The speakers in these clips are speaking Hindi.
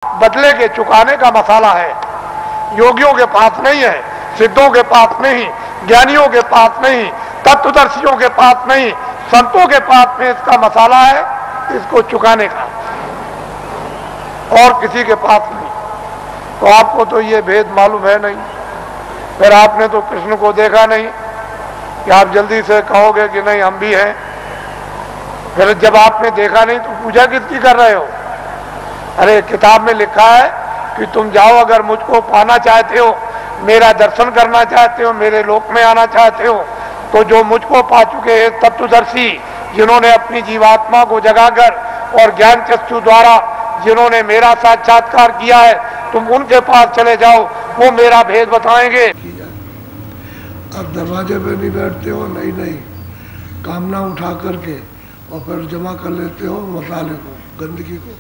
बदले के चुकाने का मसाला है। योगियों के पास नहीं है, सिद्धों के पास नहीं, ज्ञानियों के पास नहीं, तत्वदर्शियों के पास नहीं, संतों के पास में इसका मसाला है, इसको चुकाने का, और किसी के पास नहीं। तो आपको तो ये भेद मालूम है नहीं, फिर आपने तो कृष्ण को देखा नहीं कि आप जल्दी से कहोगे कि नहीं हम भी हैं। फिर जब आपने देखा नहीं तो पूजा किसकी कर रहे हो? अरे किताब में लिखा है कि तुम जाओ, अगर मुझको पाना चाहते हो, मेरा दर्शन करना चाहते हो, मेरे लोक में आना चाहते हो, तो जो मुझको पा चुके हैं तत्वदर्शी, जिन्होंने अपनी जीवात्मा को जगाकर और ज्ञान चक्षु द्वारा जिन्होंने मेरा साक्षात्कार किया है, तुम उनके पास चले जाओ, वो मेरा भेद बताएंगे। अब दरवाजे पे नहीं बैठते हो, नहीं कामना उठा करके और फिर जमा कर लेते हो मसाले को, गंदगी को,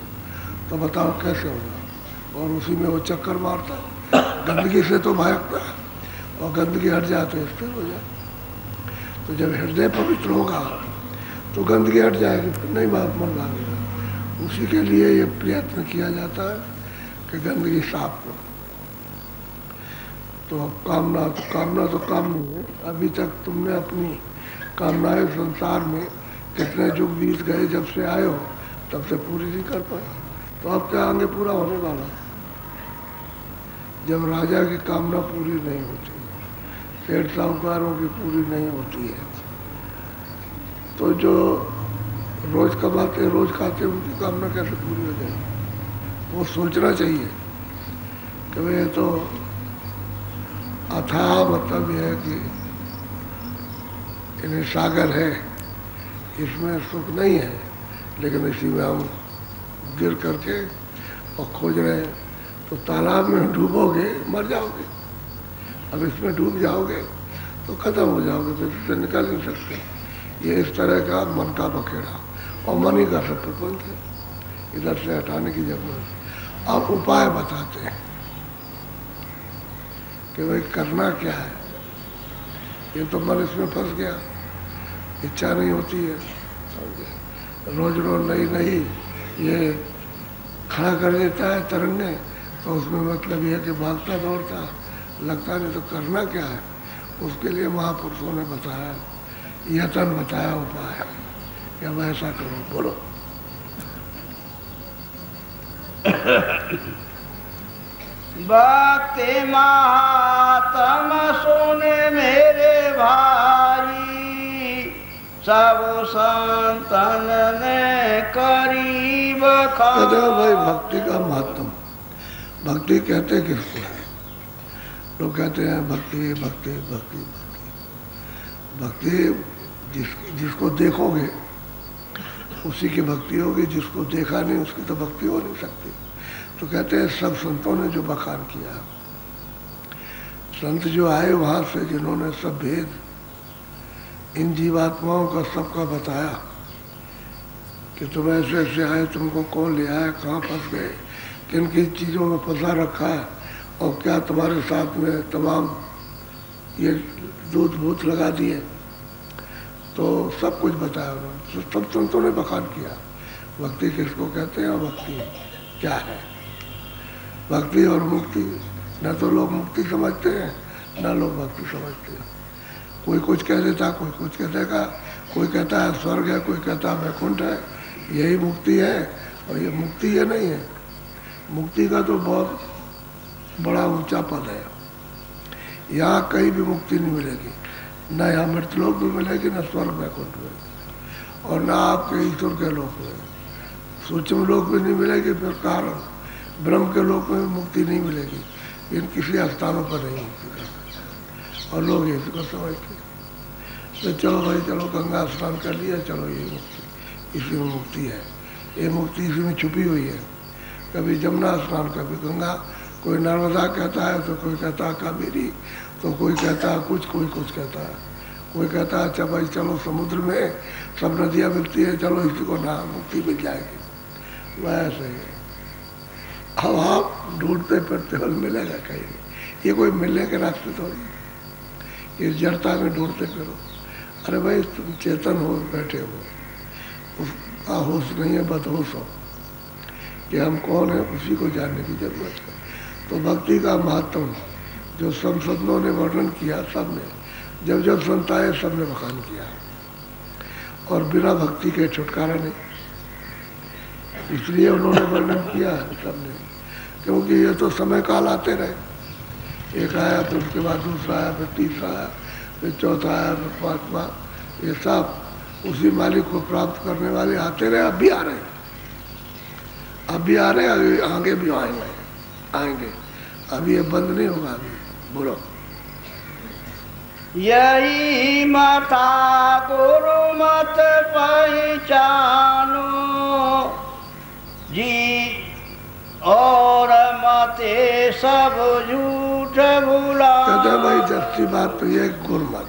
तो बताओ कैसे होगा? और उसी में वो चक्कर मारता है, गंदगी से तो भागता है, और गंदगी हट जाए तो स्थिर हो जाए। तो जब हृदय पवित्र होगा तो गंदगी हट जाएगी, फिर नहीं बात मन भागेगा। उसी के लिए ये प्रयत्न किया जाता है कि गंदगी साफ हो। तो कामना तो काम नहीं है। अभी तक तुमने अपनी कामनाएं संसार में कितने युग बीत गए, जब से आए हो तब से पूरी नहीं कर पाए, तो अब क्या आगे पूरा होने वाला है? जब राजा की कामना पूरी नहीं होती, सेठ साहूकारों की पूरी नहीं होती है, तो जो रोज कमाते रोज खाते उनकी कामना कैसे पूरी हो जाएगी? वो सोचना चाहिए कि भाई ये तो अथाह मतलब यह है कि इन्हें सागर है, इसमें सुख नहीं है, लेकिन इसी में हम गिर करके और खोज रहे हैं। तो तालाब में डूबोगे मर जाओगे, अब इसमें डूब जाओगे तो खत्म हो जाओगे, तो इससे निकल नहीं सकते। ये इस तरह का मन का बखेड़ा, और मन ही का सब प्रपंच है, इधर से हटाने की जरूरत है। अब उपाय बताते हैं कि भाई करना क्या है। ये तो मन इसमें फंस गया, इच्छा नहीं होती है, रोज रोज नहीं ये खड़ा कर देता है तरंगे, तो उसमें मतलब ये है कि भागता दौड़ता लगता नहीं। तो करना क्या है? उसके लिए महापुरुषों ने बताया, यतन बताया, उपाय कि अब ऐसा करो। बोलो। भक्ति महात्म सुने मेरे भाई, सब संतन ने करीब कहते भाई भक्ति का महत्व। भक्ति कहते किसको है? लोग कहते हैं भक्ति भक्ति भक्ति भक्ति भक्ति जिसको देखोगे उसी की भक्ति होगी, जिसको देखा नहीं उसकी तो भक्ति हो नहीं सकती। तो कहते हैं सब संतों ने जो बखान किया, संत जो आए वहाँ से, जिन्होंने सब भेद इन जीवात्माओं का सबका बताया कि तुम ऐसे ऐसे आए, तुमको कौन ले आया, कहाँ फंस गए, किन किन चीज़ों में फंसा रखा है, और क्या तुम्हारे साथ में तमाम ये दूध भूत लगा दिए, तो सब कुछ बताया उन्होंने। सब संतों ने बखान किया भक्ति किसको कहते हैं और भक्ति क्या है। भक्ति और मुक्ति, न तो लोग मुक्ति समझते हैं न लोग भक्ति समझते हैं। कोई कुछ कह देता, कोई कुछ कह देगा, कोई कहता है स्वर्ग है, कोई कहता है वैकुंठ है, यही मुक्ति है। और ये मुक्ति ये नहीं है। मुक्ति का तो बहुत बड़ा ऊंचा पद है। यहाँ कहीं भी मुक्ति नहीं मिलेगी, न यहाँ मृतलोक में मिलेगी, न स्वर्ग वैकुंठ में, और न आपके ईश्वर के लोक में, सूक्ष्म लोक में नहीं मिलेगी, फिर कारण ब्रह्म के लोक में भी मुक्ति नहीं मिलेगी। इन किसी स्थानों पर नहीं मुक्ति करता, और लोग इसको समझते तो चलो भाई चलो गंगा स्नान कर लिया, चलो ये मुक्ति, इसी में मुक्ति है। ये मुक्ति इसी में छुपी हुई है। कभी जमुना स्नान, कभी गंगा, कोई नर्मदा कहता है तो कोई कहता है कावेरी, तो कोई कहता है कुछ, कोई कुछ कहता है, कोई कहता है अच्छा भाई चलो समुद्र में सब नदियाँ मिलती है, चलो इसी को ना मुक्ति मिल जाएगी। वैसे ही अब आप ढूंढते फिरते हो, मिलेगा कहीं नहीं। ये कोई मिलने के रास्ते थोड़ी, इस जड़ता में ढूंढते फिरो। अरे भाई तुम चेतन हो, बैठे हो, उसका होश नहीं है, बदहोश हो। कि हम कौन है, उसी को जानने की जरूरत है। तो भक्ति का महत्व जो संसदों ने वर्णन किया, सब ने जब जब संत आए सब ने बखान किया, और बिना भक्ति के छुटकारा नहीं, इसलिए उन्होंने वर्णन किया सबने। क्योंकि ये तो समय काल आते रहे, एक आया फिर उसके बाद दूसरा आया, फिर तीसरा आया, फिर चौथा आया, फिर पांचवा, ये सब उसी मालिक को प्राप्त करने वाले आते रहे। अब भी आ रहे हैं, अब भी आ रहे हैं, आगे भी आएंगे। अभी ये बंद नहीं होगा। अभी बोलो। यही माता गुरु मत पहचानो जी, और मते सब झूठ भुला। कहते भाई सच्ची बात तो ये गुरमत,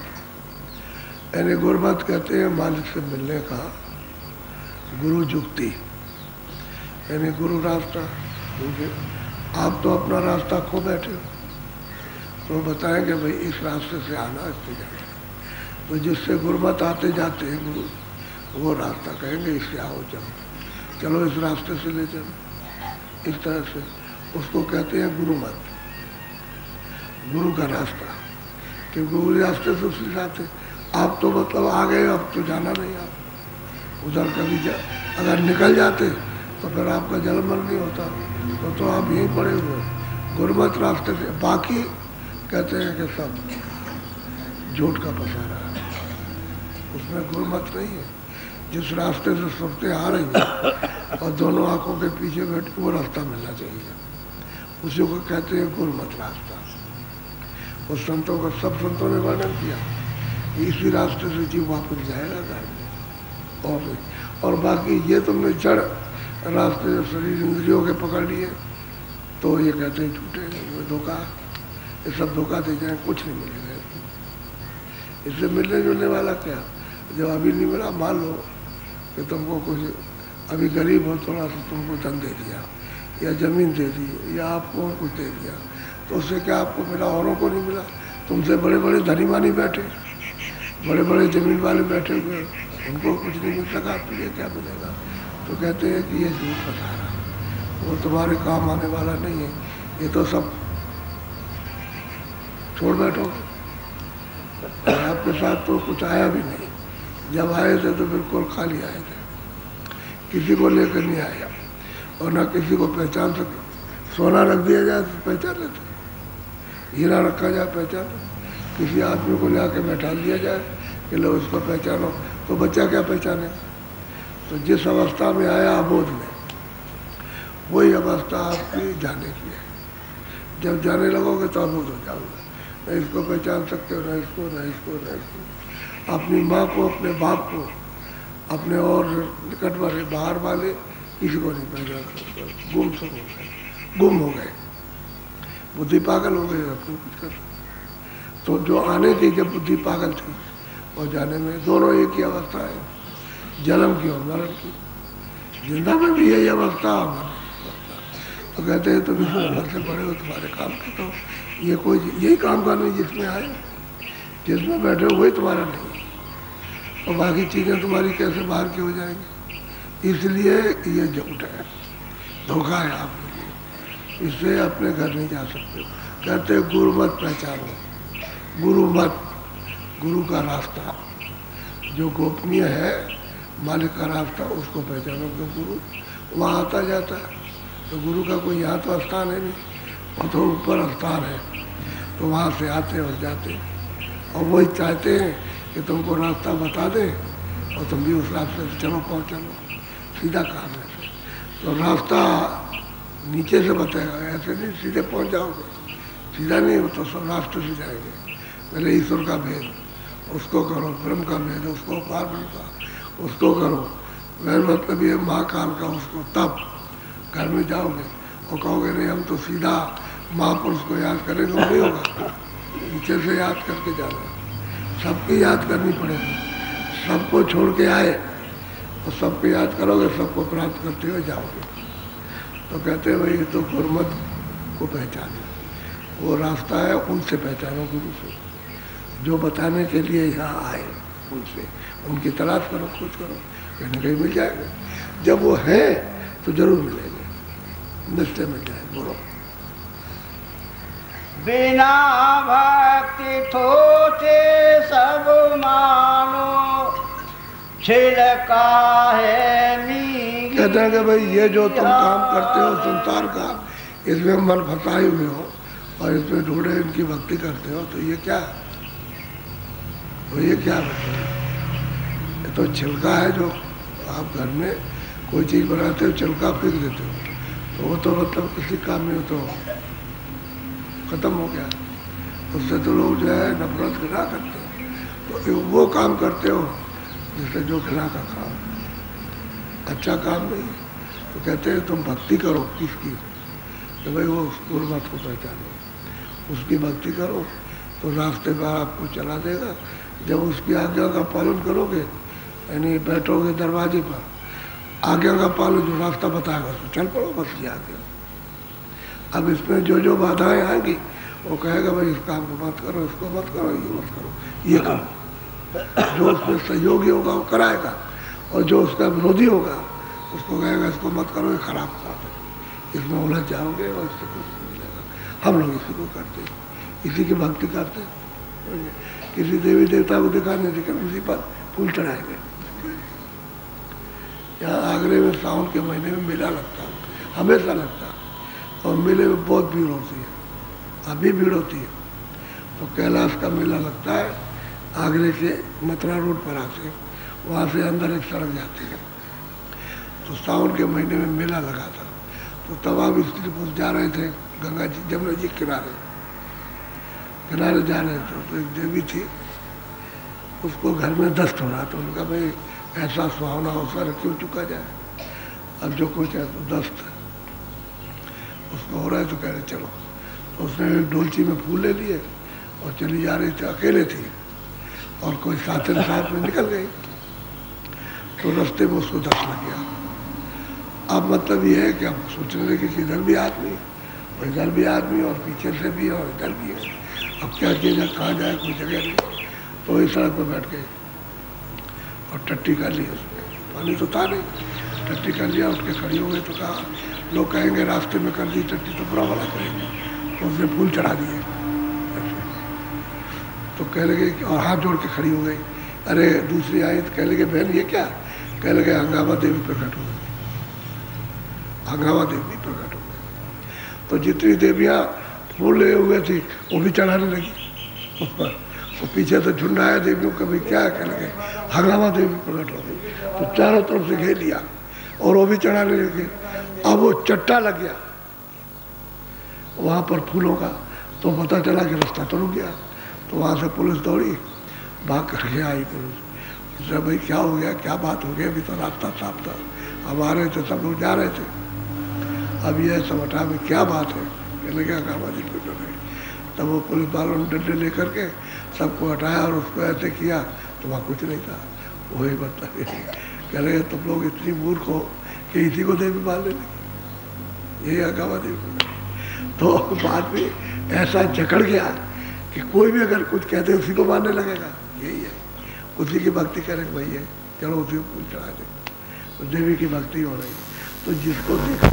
यानी गुरमत कहते हैं मालिक से मिलने का गुरु जुक्ति, यानी गुरु रास्ता। आप तो अपना रास्ता खो बैठे हो, तो बताएंगे भाई इस रास्ते से आना, इससे जाना। तो जिससे गुरमत आते जाते हैं गुरु, वो रास्ता कहेंगे इससे आओ, चलो इस रास्ते से ले चलो, इस तरह से उसको कहते हैं गुरुमत, गुरु का रास्ता। क्योंकि उस रास्ते से उससे जाते, आप तो मतलब आ गए, अब तो जाना नहीं। आप उधर कभी अगर निकल जाते तो फिर आपका जन्म मरण नहीं होता, तो आप यहीं पड़े हुए गुरमत रास्ते से। बाकी कहते हैं कि सब झूठ का पसारा है, उसमें गुरमत नहीं है। जिस रास्ते से सबसे आ रही है और दोनों आंखों के पीछे बैठे, वो रास्ता मिलना चाहिए, उसी को कहते हैं गुरमत रास्ता। उस संतों का सब संतों ने वर्णन किया, इसी रास्ते से जीव वापस जाएगा घर में। और बाकी ये तुमने जड़ रास्ते जो शरीर इंद्रियों के पकड़ लिए, तो ये कहते हैं झूठे, ये धोखा, ये सब धोखा दे जाए, कुछ नहीं मिलेगा। इससे मिलने जुलने वाला क्या, जब अभी नहीं मिला, मान लो कि तुमको कुछ, अभी गरीब हो थोड़ा सा, तुमको धन दे दिया या जमीन दे दी या आपको कुछ दे दिया, तो उससे क्या आपको मिला, औरों को नहीं मिला। तुमसे बड़े बड़े धनीमानी बैठे, बड़े बड़े जमीन वाले बैठे हुए, उनको कुछ नहीं मिल सका, तुझे क्या मिलेगा। तो कहते हैं कि ये झूठ पसारा, वो तुम्हारे काम आने वाला नहीं है, ये तो सब छोड़ बैठो। आपके साथ तो कुछ आया भी नहीं, जब आए थे तो बिल्कुल खाली आए थे, किसी को लेकर नहीं आया, और ना किसी को पहचान सके। सोना रख दिया जाए तो पहचान लेते, हीरा रखा जाए पहचान, किसी आदमी को ला के बैठा दिया जाए कि लो उसको पहचानो, तो बच्चा क्या पहचाने। तो जिस अवस्था में आया अबोध में, वही अवस्था आपकी जाने की है। जब जाने लगोगे तो अबोध हो जाओगे, न इसको पहचान सकते हो, न इसको, न इसको, न इसको। अपनी माँ को, अपने बाप को, अपने और निकट वाले बाहर वाले किसी को नहीं पहचान सकते। गुम हो गए, बुद्धि पागल हो गई, अपने कुछ कर। तो जो आने थी जब बुद्धि पागल थी, और जाने में दोनों एक ही अवस्था है, जन्म की और मरण की। जिंदा में भी यही अवस्था, तो कहते हैं तुम इसमें घर से बड़े हो, तुम्हारे काम के, तो ये कोई यही काम का नहीं जिसमें आए, जिसमें बैठे हो वही तुम्हारा नहीं, और बाकी चीज़ें तुम्हारी कैसे बाहर की हो जाएंगी। इसलिए ये झूठ है, धोखा है आपके लिए, इससे अपने घर नहीं जा सकते। कहते हैं गुरु मत पहचानो, गुरु मत, गुरु का रास्ता जो गोपनीय है, मालिक का रास्ता, उसको पहचानो। तो गुरु वहाँ आता जाता है, तो गुरु का कोई यहाँ तो स्थान है नहीं, वो तो ऊपर स्थान है, तो वहाँ से आते और जाते, और वही चाहते हैं कि तुमको रास्ता बता दे और तुम भी उस रास्ते से चलो, पहुँच चलो, सीधा काम है। तो रास्ता नीचे से बताएगा, ऐसे नहीं सीधे पहुँच जाओगे, सीधा नहीं हो तो सब रास्ते से जाएंगे। पहले ईश्वर का भेद उसको करो, ब्रह्म का भेद उसको, पार्वती का उसको करो, वह मतलब ये महाकाल का उसको, तब घर में जाओगे और कहोगे नहीं हम तो सीधा महापुरुष को याद करेंगे, नहीं होगा। नीचे से याद करके जाना, सबकी याद करनी पड़ेगी, सबको छोड़ के आए और सबको याद करोगे, सबको प्राप्त करते हुए जाओगे। तो कहते हैं भाई ये तो गुरमत को पहचानो, वो रास्ता है, उनसे पहचानो, गुरु से, जो बताने के लिए यहाँ आए, उनसे, उनकी तलाश करो, खोज करो, कहीं ना कहीं मिल जाएगा। जब वो है तो जरूर मिलेंगे, निश्चय मिल जाए। बोलो। बिना भक्ति थोचे सब मानो, छिलका है मीठी। कहते हैं कि भाई ये जो तुम काम करते हो संसार का, इसमें मन फंसाए हुए हो और इसमें ढूंढे इनकी भक्ति करते हो, तो ये क्या है? तो ये क्या है? ये तो छिलका है। जो आप घर में कोई चीज़ बनाते हो, छिलका फेंक देते हो, तो वो तो मतलब किसी काम में तो खत्म हो गया। उससे तो लोग जो है नफरत घृणा करते हैं। तो वो काम करते हो जिससे जो घृणा का काम, अच्छा काम नहीं। तो कहते हैं तुम भक्ति करो किसकी? तो भाई वो गुरुमत को पहचानो, उसकी भक्ति करो तो रास्ते पर आपको चला देगा। जब उसकी आज्ञा का पालन करोगे, यानी बैठोगे दरवाजे पर, आज्ञा का पालन जो रास्ता बताएगा तो चल पड़ो, बस ये आज्ञा। अब इसमें जो जो बाधाएं आएंगी वो कहेगा भाई इस काम को मत करो, इसको मत करो, ये मत करो, ये करो। जो उसमें सहयोगी होगा वो कराएगा, और जो उसका विरोधी होगा उसको कहेगा इसको मत करो, ये खराब काम है, इसमें उलझ जाओगे और इससे कुछ नहीं मिलेगा। हम लोग इसी को करते हैं, इसी की भक्ति करते हैं। किसी देवी देवता को दिखाने लेकिन उसी पर फूल चढ़ाएंगे। यहाँ आगरे में सावन के महीने में मेला लगता है, हमेशा लगता है, और मेले में बहुत भीड़ होती है, अभी भीड़ होती है। तो कैलाश का मेला लगता है आगरे से मथुरा रोड पर आके, वहाँ से अंदर एक सड़क जाती है। तो सावन के महीने में मेला लगा था, तो तमाम स्त्री पुरुष जा रहे थे गंगा जी जमुना जी किनारे जा रहे थे। तो एक देवी थी, उसको घर में दस्त हो रहा था। उनका भाई ऐसा सुहावना अवसर क्यों चुका जाए, अब जो कुछ है तो दस्त उसको हो रहा है, तो कह रहे चलो। तो उसने एक डोलची में फूल ले लिए और चली जा रही थी, अकेले थी, और कोई साथन साथ में निकल गई। तो रास्ते में उसको दस्त लग गया। अब मतलब ये है कि अब सोचने लगे कि इधर भी आदमी और इधर भी आदमी और पीछे से भी और इधर भी है, अब क्या किया जाए, कहाँ जाए, कोई जगह नहीं। तो इस सड़क पर बैठ गए और टट्टी कर ली उसमें, पानी तो था नहीं, टट्टी कर लिया, उठ के खड़ी हो गई। तो कहा लोग कहेंगे रास्ते में कर दी टट्टी तो बुरा वाला करेंगे, तो उसने फूल चढ़ा दिए। तो कह लगे और हाथ जोड़ के खड़ी हो गई। अरे दूसरी आई तो कह लगे बहन ये क्या? कह लगे हंगामा देवी प्रकट हो गई, हंगामा देवी प्रकट हो गई। तो जितनी देवियाँ फूल ले हुए थी वो भी चढ़ाने लगी उस पर। तो पीछे तो झुंड आया देवियों का, भाई क्या? कह लगे हंगामा देवी प्रकट हो गई। तो चारों तरफ से घेर लिया और वो भी चढ़ाने लगे। अब वो चट्टा लग गया वहाँ पर फूलों का, तो पता चला कि रास्ता तो रुक गया। तो वहाँ से पुलिस दौड़ी, भाग करके आई पुलिस। सर भाई क्या हो गया, क्या बात हो गई? अभी तो रास्ता साफ था, अब आ रहे थे, सब लोग जा रहे थे, अब ये सब हटा में क्या बात है? कहने क्या काम आज कुछ नहीं। तब वो पुलिस वालों ने डंडे लेकर के सबको हटाया और उसको ऐसे किया तो वहाँ कुछ नहीं था। वही मतलब कह रहे तुम लोग इतनी मूर्ख हो कि इसी को देवी मान लेने, यही हंगामा देवी। तो बाद में ऐसा जकड़ गया कि कोई भी अगर कुछ कहते उसी को मानने लगेगा। यही है, उसी की भक्ति करें भाई है, चलो उसी को पूछ चढ़ा दे, तो देवी की भक्ति हो रही। तो जिसको देखा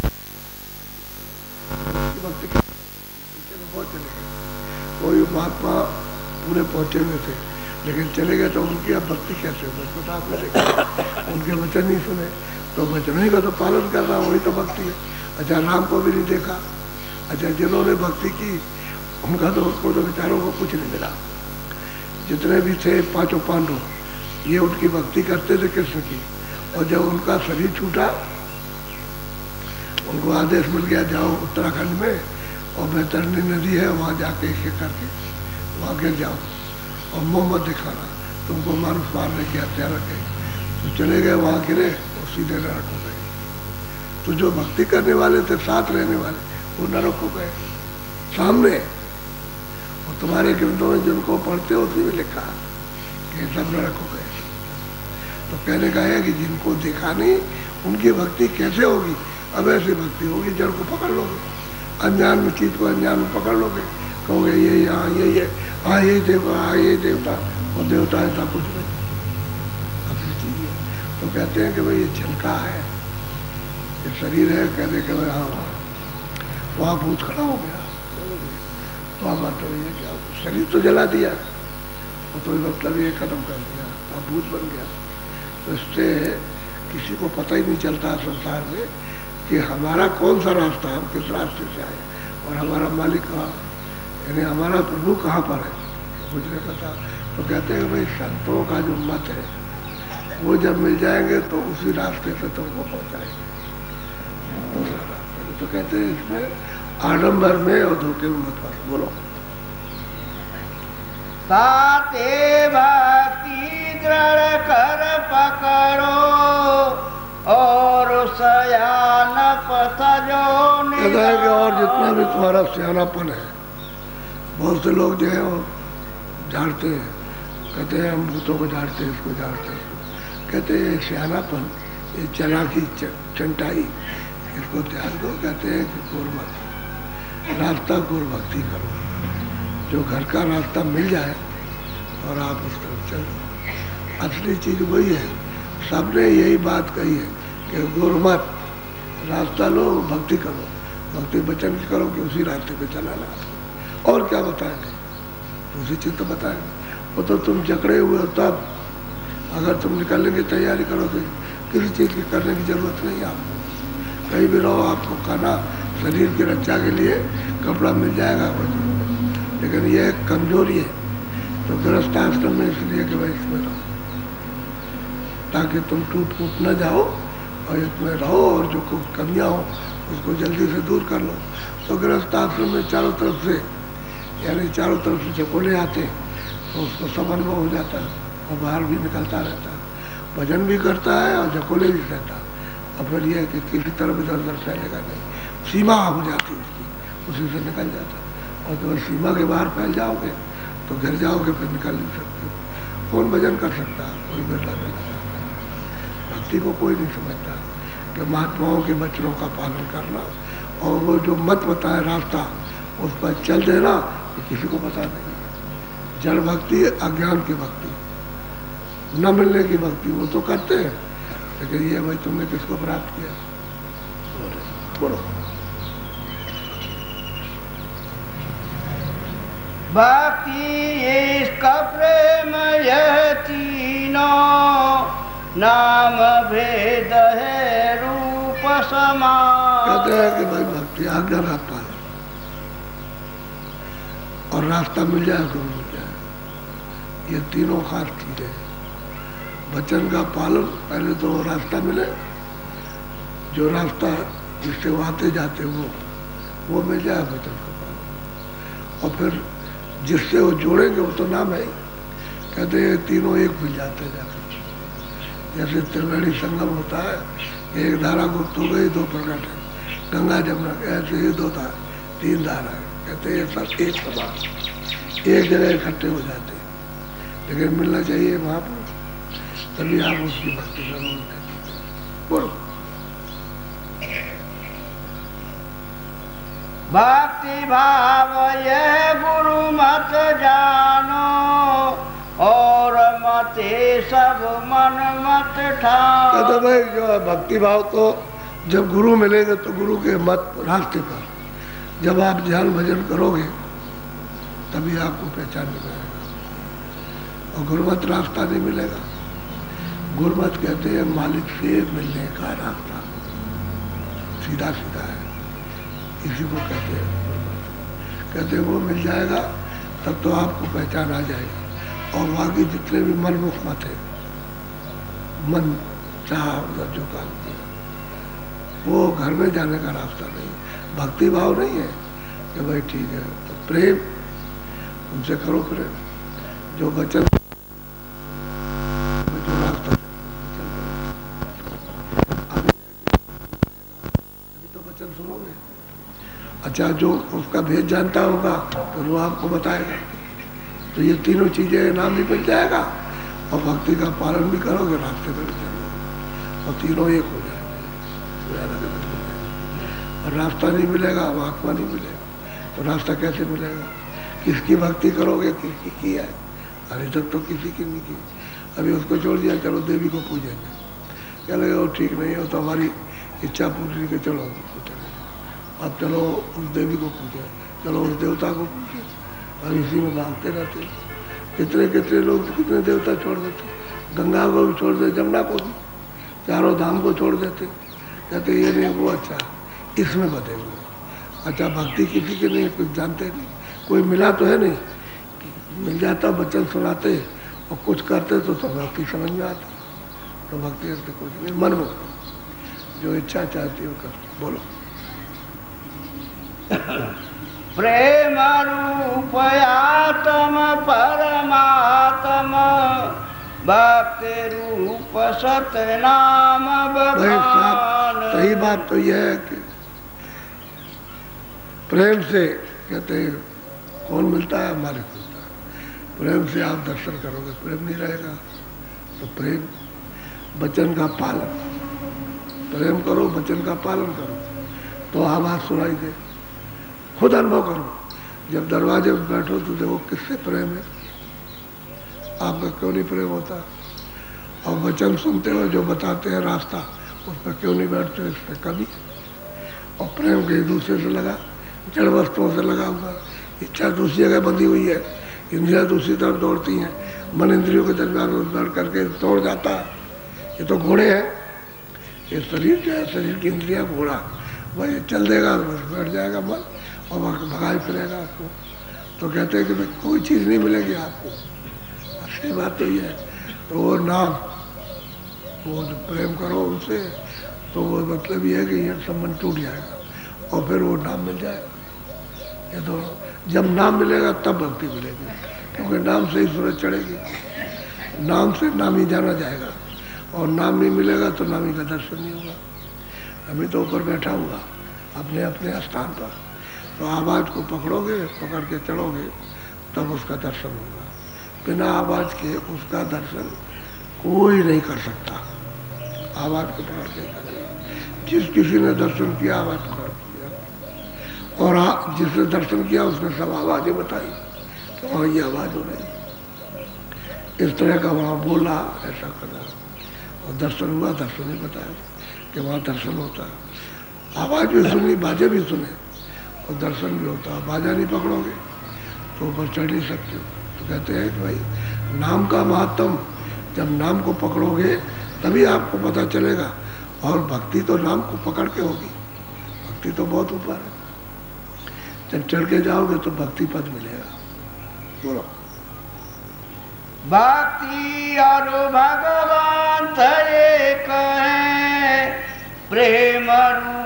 भक्ति बहुत चले गए। कोई महात्मा पूरे पहुंचे हुए थे लेकिन चले गए, तो उनकी अब भक्ति कैसे हो? तो आपने देखा उनके वचन नहीं सुने, तो वचन का तो पालन करना वही तो भक्ति है। अच्छा राम को भी नहीं देखा, अच्छा जिन्होंने भक्ति की उनका तो उसको तो बेचारों को कुछ नहीं मिला। जितने भी थे पांचों पांडव, ये उनकी भक्ति करते थे कृष्ण की, और जब उनका शरीर छूटा उनको आदेश मिल गया जाओ उत्तराखंड में और बैतरणी नदी है वहाँ जाके एक करके वहाँ गिर जाओ और मोहम्मद दिखाना, तुमको मानुष मारने की हत्या रखे। तो चले गए वहाँ गिरे और सीधे नरक हो गए। तो जो भक्ति करने वाले थे साथ रहने वाले वो नरक हो गए सामने। और तुम्हारे ग्रंथों में जिनको पढ़ते हो उसी में लिखा कि सब नरक हो गए। तो कहने का है कि जिनको देखा नहीं उनकी भक्ति कैसे होगी? अब ऐसी भक्ति होगी जड़ को पकड़ लोगे, अनजान में चीज को अनजान में पकड़ लोगे, कहोगे ये यहाँ ये हाँ ये देवता, हाँ ये देवता, और देवता ऐसा कुछ नहीं, अपनी चीज है। तो कहते हैं कि भाई ये झलका है, ये शरीर है, कहते कि भाई हाँ वहाँ भूत खड़ा हो गया। तो आप मतलब ये क्या, शरीर तो जला दिया और तो मतलब ये खत्म कर दिया, अब भूत बन गया। तो इससे किसी को पता ही नहीं चलता संसार में कि हमारा कौन सा रास्ता, हम किस रास्ते से आए और हमारा मालिक कहाँ, यानी हमारा प्रभु कहाँ पर है, कुछ नहीं पता। तो कहते हैं भाई संतों का जो मत है वो जब मिल जाएंगे तो उसी रास्ते से तुमको पहुँचाएंगे। तो कहते हैं इसमें आडंबर में और धोखे में मत पड़ो। बोलो। साते भक्ति दृढ़ कर पकड़ो और सयान पथ जो कहता है कि और जितना भी तुम्हारा सियानापन है, बहुत से लोग जो है वो झाड़ते हैं, कहते हैं हम भूतों को झाड़ते हैं, इसको झाड़ते हैं। कहते हैं सियानापन, ये चालाकी चंटाई, इसको त्याग दो। कहते हैं कि गुरमत रास्ता गुरु भक्ति करो, जो घर का रास्ता मिल जाए और आप उस तरफ चलो। असली चीज वही है, सबने यही बात कही है कि गुरमत रास्ता लो, भक्ति करो, भक्ति वचन करो कि उसी रास्ते पे चलाना। और क्या बताएंगे, दूसरी चीज तो बताएंगे, वो तो तुम जकड़े हुए हो। तब अगर तुम निकलने की तैयारी करो तो किसी चीज की करने की जरूरत नहीं है आपको। कहीं भी रहो, आपको खाना शरीर की रक्षा के लिए कपड़ा मिल जाएगा, लेकिन यह एक कमजोरी है। तो गृहस्थ आश्रम में इसलिए कि भाई इसमें रहो ताकि तुम टूट फूट न जाओ और इसमें रहो, और जो कुछ कमियाँ हो उसको जल्दी से दूर कर लो। तो गृहस्थ आश्रम में चारों तरफ से, यानी चारों तरफ से चकोले आते हैं तो उसको सब अनुभव हो जाता है और बाहर भी निकलता रहता है, भजन भी करता है और चकोले भी रहता है। और फिर यह है कि किसी तरफ इधर उधर फैलेगा नहीं, सीमा हो जाती है उसकी, उसी से निकल जाता है। और तो सीमा के बाहर फैल जाओगे तो गिर जाओगे, फिर निकल नहीं सकते हो। कौन भजन कर सकता है, कोई बिरला मिला सकता है। भक्ति को कोई नहीं समझता कि महात्माओं के वचनों का पालन करना और वो जो मत बताए रास्ता उस पर चल देना, ये किसी को पता नहीं। जड़ भक्ति, अज्ञान की भक्ति, न मिलने की भक्ति वो तो करते हैं, लेकिन ये भाई तुमने किसको प्राप्त किया। बोलो। भक्ति इसका प्रेम यह तीनों, नाम भेद है रूप समान। कहते हैं कि भाई भक्ति आज्ञा रास्ता है, और रास्ता मिल जाए तो मिल जाए। ये तीनों खास चीजें, वचन का पालन, पहले तो रास्ता मिले, जो रास्ता जिससे वो आते जाते वो मिल जाए वचन का पालन, और फिर जिससे वो जोड़ेंगे वो तो नाम है। कहते हैं तीनों एक मिल जाते हैं जाकर, जैसे त्रिवेणी संगम होता है, एक धारा गुप्त हो गई, दो प्रकट है, गंगा जमुना, ऐसे ही दो धारा, तीन धारा है। कहते हैं सब एक समान एक जगह इकट्ठे हो जाते हैं, लेकिन मिलना चाहिए वहाँ पर, तभी आप उसकी भक्ति करोगे। बोलो। भक्ति भाव यह गुरु मत जानो और मते सब मन मत ठानो। कहते भाई जो है भक्ति भाव तो जब गुरु मिलेंगे तो गुरु के मत रास्ते पर जब आप ध्यान भजन करोगे तभी आपको पहचान मिलेगा, और गुरुमत रास्ता नहीं मिलेगा। गुरुमत कहते हैं मालिक से मिलने का रास्ता, सीधा सीधा है, इसी को कहते हैं गुरुमत। कहते हैं वो मिल जाएगा तब तो आपको पहचान आ जाएगी। और बाकी जितने भी मनमुख मत है, मन चाह उधर जो काम किया, वो घर में जाने का रास्ता नहीं। भक्ति भाव नहीं है कि भाई ठीक है, तो प्रेम उनसे करो, प्रेम जो वचन जो रास्ता अभी तो वचन सुनोगे। अच्छा, जो उसका भेद जानता होगा तो वो आपको बताएगा। तो ये तीनों चीजें नाम भी मिल जाएगा और भक्ति का पालन भी करोगे, रास्ते पर भी चलोगे, और तीनों एक हो जाएंगे। और रास्ता नहीं मिलेगा, आत्मा नहीं मिलेगा, तो रास्ता कैसे मिलेगा? किसकी भक्ति करोगे, किसकी की है? अभी तक तो किसी की नहीं की, अभी उसको छोड़ दिया, चलो देवी को पूजेंगे, क्या लगे वो ठीक नहीं हो तो हमारी इच्छा पूरी के चलो अब चलो उस देवी को पूछे, चलो उस देवता को पूछे, और इसी में भागते रहते। कितने कितने लोग कितने देवता छोड़ देते, गंगा को भी छोड़ देते, जमुना को भी, चारों धाम को छोड़ देते, कहते ये नहीं वो अच्छा, इसमें बधे हुए। अच्छा भक्ति किसी की नहीं, कुछ जानते नहीं, कोई मिला तो है नहीं, मिल जाता वचन सुनाते और कुछ करते तो भक्ति समझ में आती। तो भक्ति ऐसे कुछ नहीं, मन में जो इच्छा चाहती हो करते। बोलो प्रेम रूप आत्म परमात्मा भक्ति रूप सतनाम बखान। सही बात तो यह है कि प्रेम से कहते हैं कौन मिलता है, हमारे मिलता है। प्रेम से आप दर्शन करोगे, प्रेम नहीं रहेगा तो प्रेम वचन का पालन, प्रेम करो वचन का पालन करो तो आवाज सुनाई दे। खुद अनुभव करो, जब दरवाजे पर बैठो तो देखो किससे प्रेम है, आपका क्यों नहीं प्रेम होता। और वचन सुनते हो जो बताते हैं रास्ता, उस पर क्यों नहीं बैठते हो, इस पर कभी। और प्रेम कहीं दूसरे से लगा, जड़ वस्तुओं से लगा हुआ, इच्छा दूसरी जगह बंधी हुई है, इंद्रियां दूसरी तरफ दौड़ती हैं, मन इंद्रियों के दरमियान दौड़ करके दौड़ जाता है। ये तो घोड़े हैं, ये शरीर जो है, शरीर की इंद्रियां घोड़ा, वही चल देगा बस बैठ जाएगा मन और भगाए फिरेगा आपको। तो कहते हैं कि भाई कोई चीज़ नहीं मिलेगी आपको, असली बात तो ये है। तो वो नाम, वो प्रेम करो उनसे, तो वो मतलब ये है कि ये संबंध टूट जाएगा और फिर वो नाम मिल जाएगा। ये तो जब नाम मिलेगा तब भक्ति मिलेगी, क्योंकि नाम से ही सूरज चढ़ेगी, नाम से नाम ही जाना जाएगा, और नाम नहीं मिलेगा तो नामी का दर्शन नहीं होगा। अभी तो ऊपर बैठा हुआ अपने अपने स्थान पर, तो आवाज़ को पकड़ोगे, पकड़ के चढ़ोगे तब उसका दर्शन होगा। बिना आवाज़ के उसका दर्शन कोई नहीं कर सकता, आवाज़ को पकड़ के करेगा। जिस किसी ने दर्शन किया आवाज़ पकड़ किया, और जिसने दर्शन किया उसने सब आवाज़ें बताई कि वहाँ ये आवाज़ हो रही, इस तरह का वहाँ बोला, ऐसा करा, और दर्शन हुआ। दर्शन ही बताया कि वहाँ दर्शन होता है। आवाज़ भी सुनी, बाजे भी सुने और दर्शन भी होता है। बाजा नहीं पकड़ोगे तो ऊपर चढ़ नहीं सकते हो। तो कहते हैं कि भाई नाम का महत्व, जब नाम को पकड़ोगे तभी आपको पता चलेगा। और भक्ति तो नाम को पकड़ के होगी, भक्ति तो बहुत ऊपर है। जब चढ़ के जाओगे तो भक्ति पद मिलेगा। बोलो भक्ति और भगवान एक है, प्रेम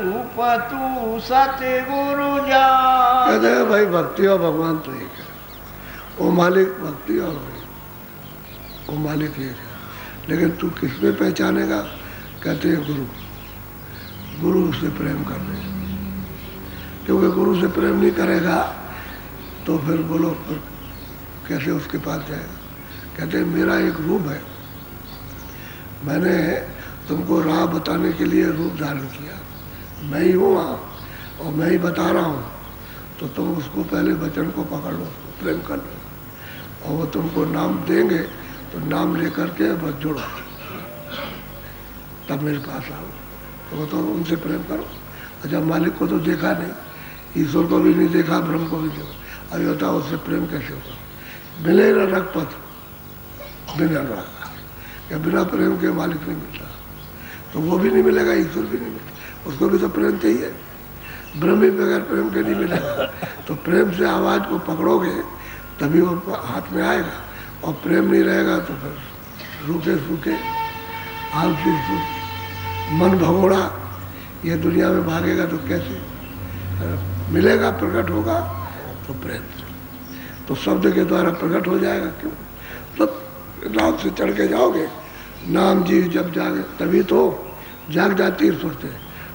रूप तू सतगुरु जान। कहते हैं भाई भक्ति और भगवान तो एक है, वो मालिक भक्ति और वो मालिक एक है, लेकिन तू किसमें पहचानेगा। कहते हैं गुरु, गुरु से प्रेम करने, क्योंकि गुरु से प्रेम नहीं करेगा तो फिर बोलो फिर कैसे उसके पास जाएगा। कहते हैं मेरा एक रूप है, मैंने तुमको राह बताने के लिए रूप धारण किया, मैं ही हूँ वहाँ और मैं ही बता रहा हूँ। तो तुम उसको पहले वचन को पकड़ लो, उसको प्रेम कर लो, और वो तुमको नाम देंगे तो नाम लेकर के बस जुड़ो, तब मेरे पास आओ। तो वो तो उनसे प्रेम करो। अच्छा मालिक को तो देखा नहीं, ईश्वर को भी नहीं देखा, ब्रह्म को भी देखा, अभी बताओ उससे प्रेम कैसे होगा। मिले न रघुपत बिना राग, क्या बिना प्रेम के मालिक नहीं मिलता, तो वो भी नहीं मिलेगा, ईश्वर भी नहीं मिलता, उसको भी तो प्रेम चाहिए। ब्रह्म भी बगैर प्रेम के नहीं मिलेगा। तो प्रेम से आवाज़ को पकड़ोगे तभी वो हाथ में आएगा, और प्रेम नहीं रहेगा तो फिर रूखे सूखे आलसी मन भगोड़ा ये दुनिया में भागेगा तो कैसे मिलेगा। प्रकट होगा तो प्रेम से, तो शब्द के द्वारा प्रकट हो जाएगा। क्यों, सब नाम से चढ़ के जाओगे, नाम जी जब जागे तभी तो जाग जाती है सुरते,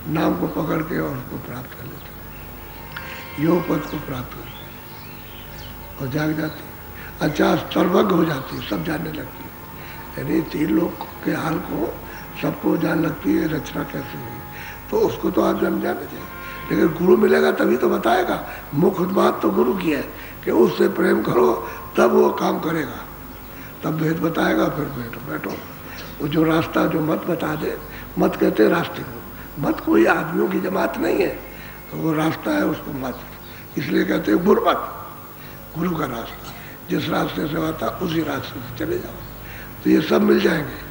नाम को पकड़ के और उसको प्राप्त कर लेते, योग पद को प्राप्त कर और जाग जाती। अच्छा सर्वज्ञ हो जाती, सब जानने लगती है, यानी तीन लोग के हाल को सबको जान लगती है, रचना कैसे हुई, तो उसको तो आप जान जाने चाहिए। लेकिन गुरु मिलेगा तभी तो बताएगा। मुख्य बात तो गुरु की है कि उससे प्रेम करो तब वो काम करेगा, तब भेद बताएगा, फिर बैठो। वो जो रास्ता जो मत बता दे, मत कहते रास्ते को, मत कोई आदमियों की जमात नहीं है, तो वो रास्ता है उसको मत, इसलिए कहते हैं गुरमत, गुरु का रास्ता, जिस रास्ते से आता उसी रास्ते से चले जाओ, तो ये सब मिल जाएंगे।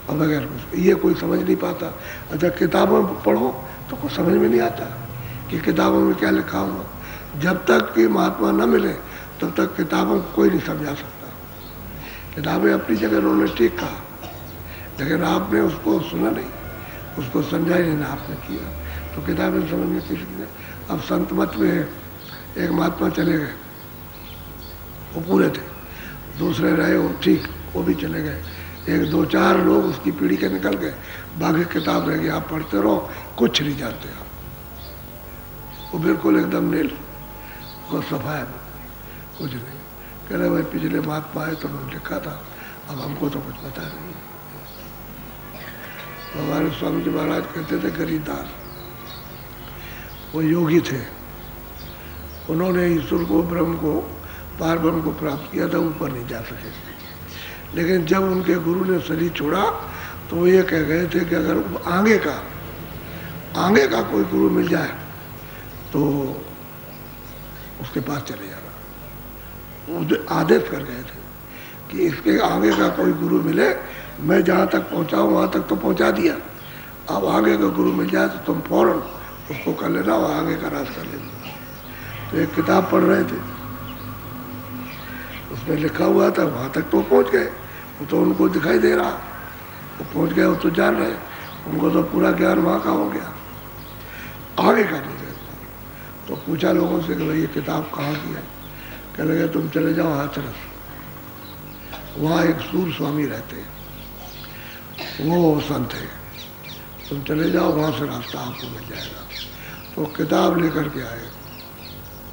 और बगैर कुछ ये कोई समझ नहीं पाता। अच्छा किताबों में पढ़ो तो कुछ समझ में नहीं आता कि किताबों में क्या लिखा हुआ। जब तक कि महात्मा न मिले तब तक किताबों को कोई नहीं समझा सकता। किताबें अपनी जगह उन्होंने ठीक कहा, लेकिन आपने उसको सुना नहीं, उसको समझा ही नहीं आपने किया, तो किताबें समझ में किसी ने। अब संत मत में एक महात्मा चले गए, वो पूरे थे, दूसरे रहे वो ठीक, वो भी चले गए, एक दो चार लोग उसकी पीढ़ी के निकल गए, बाकी किताब रह गई, आप पढ़ते रहो, कुछ नहीं जानते आप। वो बिल्कुल एकदम नील, वो सफाया, कुछ नहीं। कह रहे भाई पिछले महात्मा आए तो उन्होंने लिखा था, अब हमको तो कुछ पता नहीं। तो हमारे स्वामी जी महाराज कहते थे गरीदास, वो योगी थे, उन्होंने ईश्वर को, ब्रह्म को, पार ब्रह्म को प्राप्त किया था, ऊपर नहीं जा सके। लेकिन जब उनके गुरु ने शरीर छोड़ा तो वो ये कह गए थे कि अगर आगे का कोई गुरु मिल जाए तो उसके पास चले जाना। वो आदेश कर गए थे कि इसके आगे का कोई गुरु मिले, मैं जहाँ तक पहुँचाऊँ वहाँ तक तो पहुँचा दिया, अब आगे का गुरु मिल जाए तो तुम फौरन उसको कर लेना और आगे का रास्ता लेना। तो एक किताब पढ़ रहे थे, उसमें लिखा हुआ था, वहाँ तक तो पहुँच गए, वो तो उनको दिखाई दे रहा, वो पहुँच गए, वो तो जान रहे, उनको तो पूरा ज्ञान वहाँ का हो गया, आगे का नहीं रहता। तो पूछा लोगों से कि भाई ये किताब कहाँ की है? कह लगे तुम चले जाओ हाथरस, वहाँ एक सूर स्वामी रहते हैं, वो संत है, तुम चले जाओ, वहाँ से रास्ता आपको मिल जाएगा। तो किताब लेकर के आए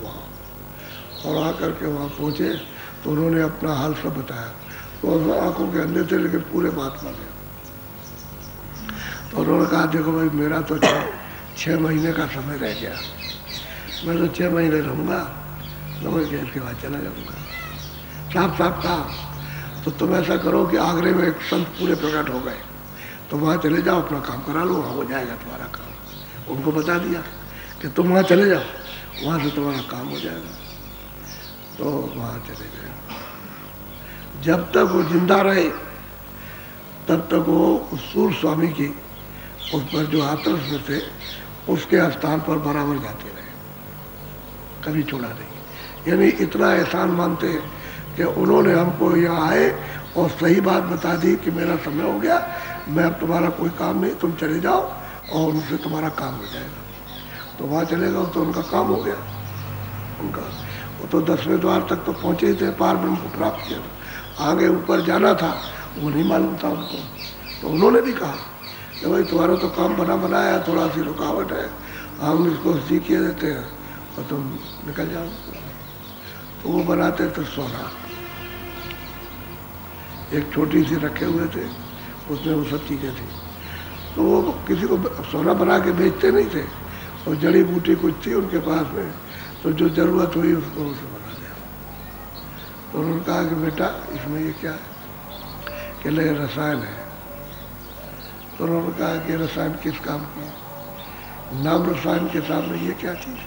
वहाँ, और आकर के वहाँ पहुँचे तो उन्होंने अपना हाल सब बताया। तो आंखों के अंदर थे लेकिन पूरे महात्मा थे। तो उन्होंने कहा देखो भाई मेरा तो 6 महीने का समय रह गया, मैं तो 6 महीने रहूँगा, समझ गया, इसके बाद चला जाऊँगा। साफ साफ कहा। तो तुम ऐसा करो कि आगरे में एक संत पूरे प्रकट हो गए, तो वहाँ चले जाओ, अपना काम करा लो, वहाँ हो जाएगा तुम्हारा काम। उनको बता दिया कि तुम वहाँ चले जाओ, वहाँ से तुम्हारा काम हो जाएगा। तो वहाँ चले गए। जब तक वो जिंदा रहे तब तक वो उस सूर स्वामी की, उस पर जो हाथरस में थे, उसके स्थान पर बराबर जाते रहे, कभी छोड़ा नहीं। यानी इतना एहसान मानते कि उन्होंने हमको यहाँ आए और सही बात बता दी कि मेरा समय हो गया, मैं अब तुम्हारा कोई काम नहीं, तुम चले जाओ और उनसे तुम्हारा काम हो जाएगा। तो वहाँ चले गए तो उनका काम हो गया। उनका वो तो 10वें द्वार तक तो पहुँचे ही थे, पार ब्रह्म को प्राप्त किया था, आगे ऊपर जाना था वो नहीं मालूम था उनको। तो उन्होंने भी कहा कि भाई तुम्हारा तो काम बना बनाया, थोड़ा सी रुकावट है, हम इसको सीखिए देते हैं और तुम निकल जाओ। तो वो बनाते थे सोना, एक छोटी सी रखे हुए थे, उसमें वो सब चीज़ें थी। तो वो किसी को सोना बना के बेचते नहीं थे, और जड़ी बूटी कुछ थी उनके पास में, तो जो ज़रूरत हुई उसको उसे बना दिया। तो उन्होंने कहा कि बेटा इसमें ये क्या है? कि लगे रसायन है। तो उन्होंने कहा कि रसायन किस काम की है? नाम रसायन के सामने ये क्या चीज़?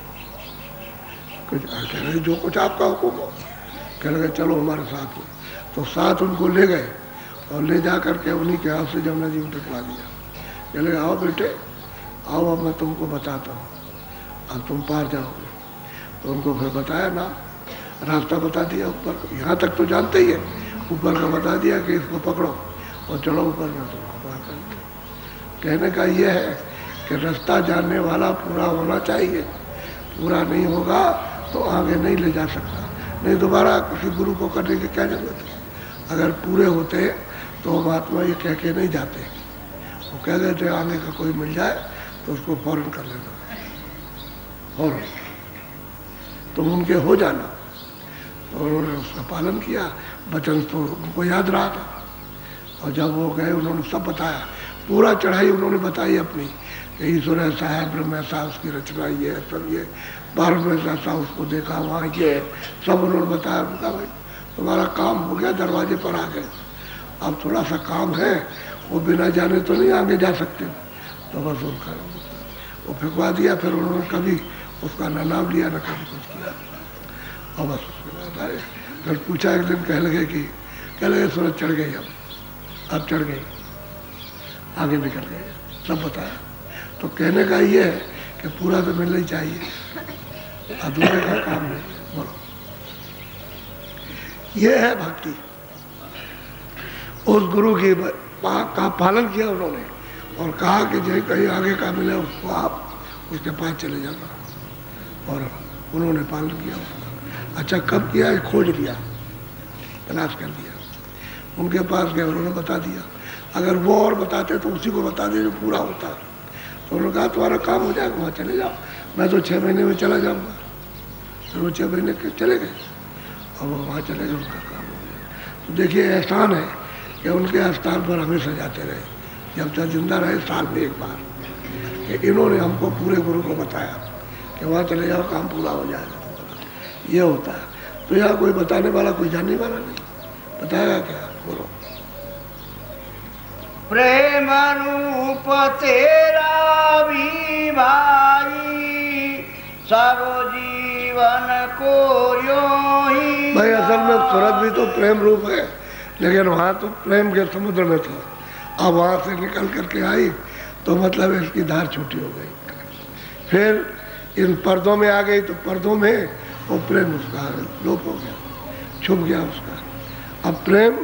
कुछ कह रहे जो कुछ आपका हुक्म हो। कह लगे चलो हमारे साथ हो। तो साथ उनको ले गए और ले जा करके उन्हीं के हाथ से जमुना जी में टकरा दिया। कह लगे आओ बेटे आओ, अब मैं तुमको बताता हूँ, अब तुम पार जाओगे। तो उनको फिर बताया ना, रास्ता बता दिया ऊपर, यहाँ तक तो जानते ही है, ऊपर का बता दिया कि इसको पकड़ो और चलो ऊपर में, तुमको पार कर दिया। कहने का ये है कि रास्ता जानने वाला पूरा होना चाहिए, पूरा नहीं होगा तो आगे नहीं ले जा सकता। नहीं दोबारा किसी गुरु को करने की क्या जरूरत है? अगर पूरे होते तो महात्मा ये कह के नहीं जाते, वो कह देते आगे का कोई मिल जाए तो उसको फौरन कर लेना, फौरन तुम उनके हो जाना। तो उन्होंने उसका पालन किया, वचन तो उनको याद रहा था। और जब वो गए उन्होंने सब बताया, पूरा चढ़ाई उन्होंने बताई अपनी, कि ईश्वर ऐसा है, ब्रह्म ऐसा, उसकी रचना ये है, सब ये, पारब्रह्म ऐसा, उसको देखा वहाँ ये है, सब उन्होंने बताया। उनका भाई तुम्हारा काम हो गया, दरवाजे पर आ गए, अब थोड़ा सा काम है, वो बिना जाने तो नहीं आगे जा सकते। तो बस उनका वो फेंकवा दिया। फिर उन्होंने कभी उसका न नाम लिया न कभी कुछ किया। और बस उसके बाद आए। फिर पूछा एक दिन, कह लगे सूरज चढ़ गई, अब चढ़ गई, आगे निकल गए, सब बताया। तो कहने का ये है कि पूरा तो मिलना ही चाहिए, अधूरे का काम नहीं। बोलो, ये है भक्ति। उस गुरु की का पालन किया उन्होंने और कहा कि जो कहीं आगे का मिले उसको आप उसके पास चले जाना, और उन्होंने पालन किया उसका। अच्छा, कब किया? खोज लिया, तलाश कर दिया, उनके पास गए, उन्होंने बता दिया। अगर वो और बताते तो उसी को बता दे जो पूरा होता। तो उन्होंने कहा तुम्हारा काम हो जाएगा, वहाँ चले जाओ, मैं तो 6 महीने में चला जाऊँगा। फिर वो 6 महीने के चले गए और वो वहाँ चले गए, उनका काम हो गया। तो देखिए, एहसान है कि उनके स्थान पर हमेशा जाते रहे, जब तक जिंदा रहे, साल में एक बार, कि इन्होंने हमको पूरे गुरु को बताया कि वहाँ चले जाओ, काम पूरा हो जाएगा। ये होता है। तो यहाँ कोई बताने वाला, कोई जानने वाला नहीं, बताएगा क्या? बोलो। प्रेम रूप तेरा भी भाई, सब जीवन को यूं ही। भाई असल में सूरत भी तो प्रेम रूप है, लेकिन वहाँ तो प्रेम के समुद्र में था। अब वहाँ से निकल करके आई तो मतलब इसकी धार छोटी हो गई। फिर इन पर्दों में आ गई तो पर्दों में वो प्रेम उसका लोप हो गया, छुप गया उसका। अब प्रेम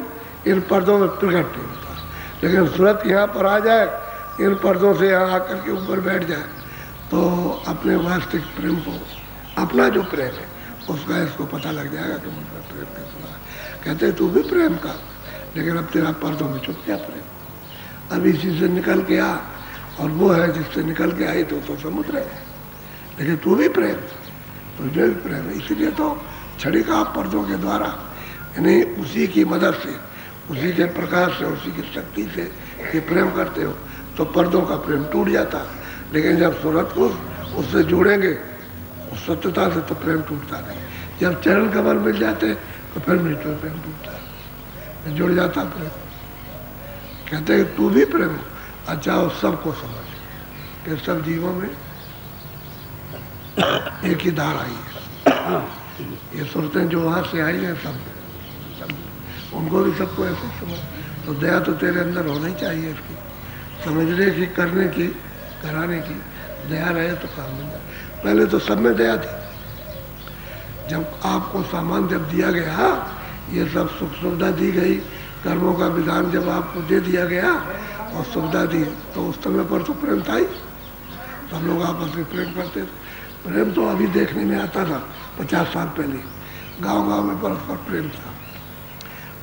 इन पर्दों में प्रकट नहीं होता। लेकिन सूरत यहाँ पर आ जाए, इन पर्दों से यहाँ आकर के ऊपर बैठ जाए, तो अपने वास्तविक प्रेम को, अपना जो प्रेम है उसका इसको पता लग जाएगा कि मुझे प्रेम कैसा है। कहते तू भी प्रेम का, लेकिन अब तेरा पर्दों में छुप गया प्रेम। अब इसी से निकल के आ, और वो है जिससे निकल के आई तो समुद्र है, लेकिन तू भी प्रेम, तुझे भी प्रेम है। इसीलिए तो छड़ी का पर्दों के द्वारा, यानी उसी की मदद से, उसी के प्रकाश से, उसी की शक्ति से ये प्रेम करते हो तो पर्दों का प्रेम टूट जाता। लेकिन जब सूरत को उससे जोड़ेंगे, उस सत्यता से, तो प्रेम टूटता नहीं। जब चरण कमल मिल जाते तो फिर नहीं तो प्रेम टूटता है, जुड़ जाता प्रेम। कहते हैं तू भी प्रेम। अच्छा, उस सबको समझ कि सब जीवों में एक ही धार आई है। ये सूरतें जो वहाँ से आई हैं सब उनको भी सबको ऐसे समझ। तो दया तो तेरे अंदर होना ही चाहिए, इसकी समझने की, करने की, कराने की दया रहे तो काम बन जाए। पहले तो सब में दया थी। जब आपको सामान जब दिया गया, ये सब सुख सुविधा दी गई, कर्मों का विधान जब आपको दे दिया गया और सुविधा दी, तो उस समय पर तो प्रेम था ही। सब लोग आपस में प्रेम करते थे। प्रेम तो अभी देखने में आता था 50 साल पहले, गांव-गांव में परस्पर प्रेम था,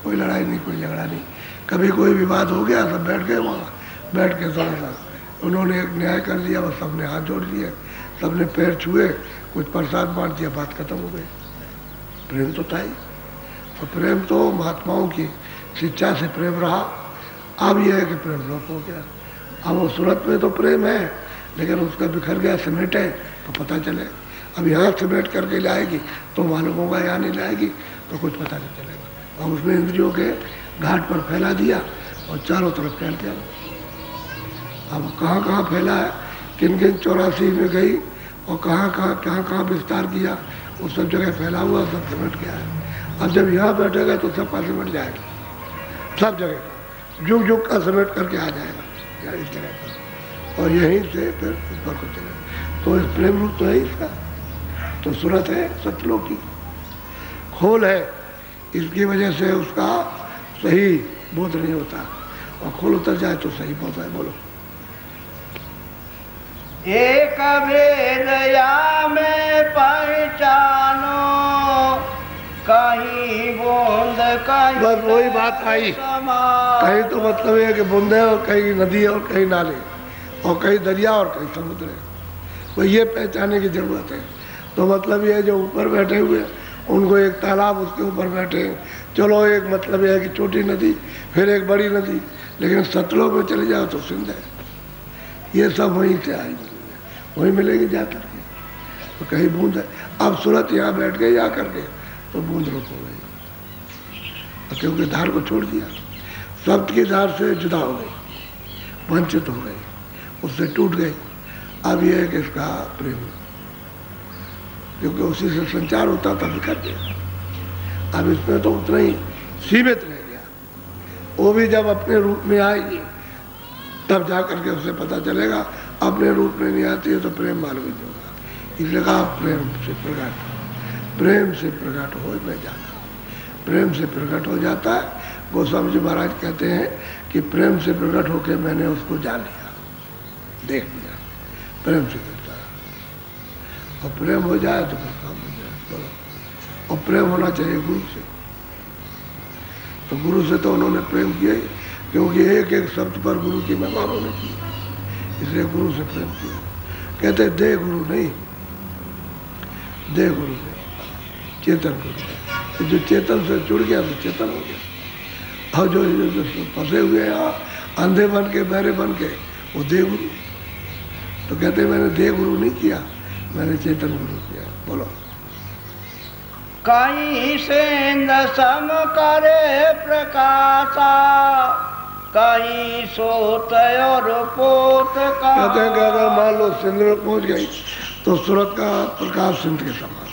कोई लड़ाई नहीं, कोई झगड़ा नहीं। कभी कोई विवाद हो गया, सब बैठ गए वहाँ, बैठ के थोड़ा सा उन्होंने एक न्याय कर दिया, बस सबने हाथ जोड़ दिए, सबने पैर छुए, कुछ प्रसाद बांट दिया, बात खत्म हो गई। प्रेम तो था ही। तो प्रेम तो महात्माओं की शिक्षा से प्रेम रहा। अब यह है कि प्रेम लोप हो गया। अब वो सूरत में तो प्रेम है, लेकिन उसका बिखर गया, समेटे तो पता चले। अब यहाँ समेट करके लाएगी तो मालूम होगा, यहाँ नहीं लाएगी तो कुछ पता नहीं चलेगा। और उसने इंद्रियों के घाट पर फैला दिया और चारों तरफ फैल गया। अब कहाँ कहाँ फैला है, किन किन 84 में गई और कहाँ विस्तार किया, वो सब जगह फैला हुआ, सब समेट गया है। अब जब यहाँ बैठेगा तो सबका समेट जाएगा, सब जगह जुग जुग का समेट करके आ जाएगा इस जगह पर, और यहीं से फिर ऊपर को चलेगा। तो इस प्रेम रूप तो है इसका। तो सूरत है सतलोक की, खोल है, इसकी वजह से उसका सही बोध नहीं होता, और खोल उतर जाए तो सही बोध है। बोलो। एक भेद या में पहचानो, कहीं बूंद कहीं, बस वही बात आई। कहीं तो मतलब ये है कि बूंदे और कहीं नदी है और कहीं नाले, और कहीं दरिया और कहीं समुद्र है। तो ये पहचानने की जरूरत है। तो मतलब ये जो ऊपर बैठे हुए उनको एक तालाब, उसके ऊपर बैठे, चलो एक मतलब ये है कि छोटी नदी, फिर एक बड़ी नदी, लेकिन सतलोक में चले जाओ तो सिंध है। ये सब वहीं से आएंगे, वहीं मिलेगी जा करके। तो कहीं बूंद है। अब सूरत यहाँ बैठ गई जा करके तो बूंद रुक हो गई, क्योंकि धार को छोड़ दिया, शब्द की धार से जुदा हो गई, वंचित हो गई, उससे टूट गई। अब यह है कि इसका प्रेम, क्योंकि उसी से संचार होता था, बिखर गया। अब इसमें तो उतना ही सीमित रह गया। वो भी जब अपने रूप में आएगी तब जाकर के उसे पता चलेगा, अपने रूप में नहीं आती है तो प्रेम मालूम नहीं होगा। इसलिए कहा प्रेम से प्रकट, प्रेम से प्रकट हो में जाना, प्रेम से प्रकट हो जाता है। गोस्वामी जी महाराज कहते हैं कि प्रेम से प्रकट होकर मैंने उसको जान लिया, देख लिया, प्रेम से करता है। और प्रेम हो जाए तो फिर काम हो जाए। बोलो, और प्रेम होना चाहिए गुरु से। तो गुरु से तो उन्होंने प्रेम किया ही, क्योंकि एक एक शब्द पर गुरु की महिमा उन्होंने की, इसलिए गुरु से प्रेम किया। कहते दे गुरु नहीं, दे गुरु नहीं, चेतन गुरु। तो जो चेतन से जुड़ गया तो चेतन हो गया। और जो फंसे हुए हैं अंधे बन के, बहरे बन के, वो दे गुरु। तो कहते मैंने दे गुरु नहीं किया, मैंने चेतन गुरु किया। बोलो, कहीं सेंद सम करे प्रकाशा, कहीं सोत और पोत का। कहते हैं कि अगर मान लो सिंध में पहुंच गई तो सूरत का प्रकाश सिंध के समान,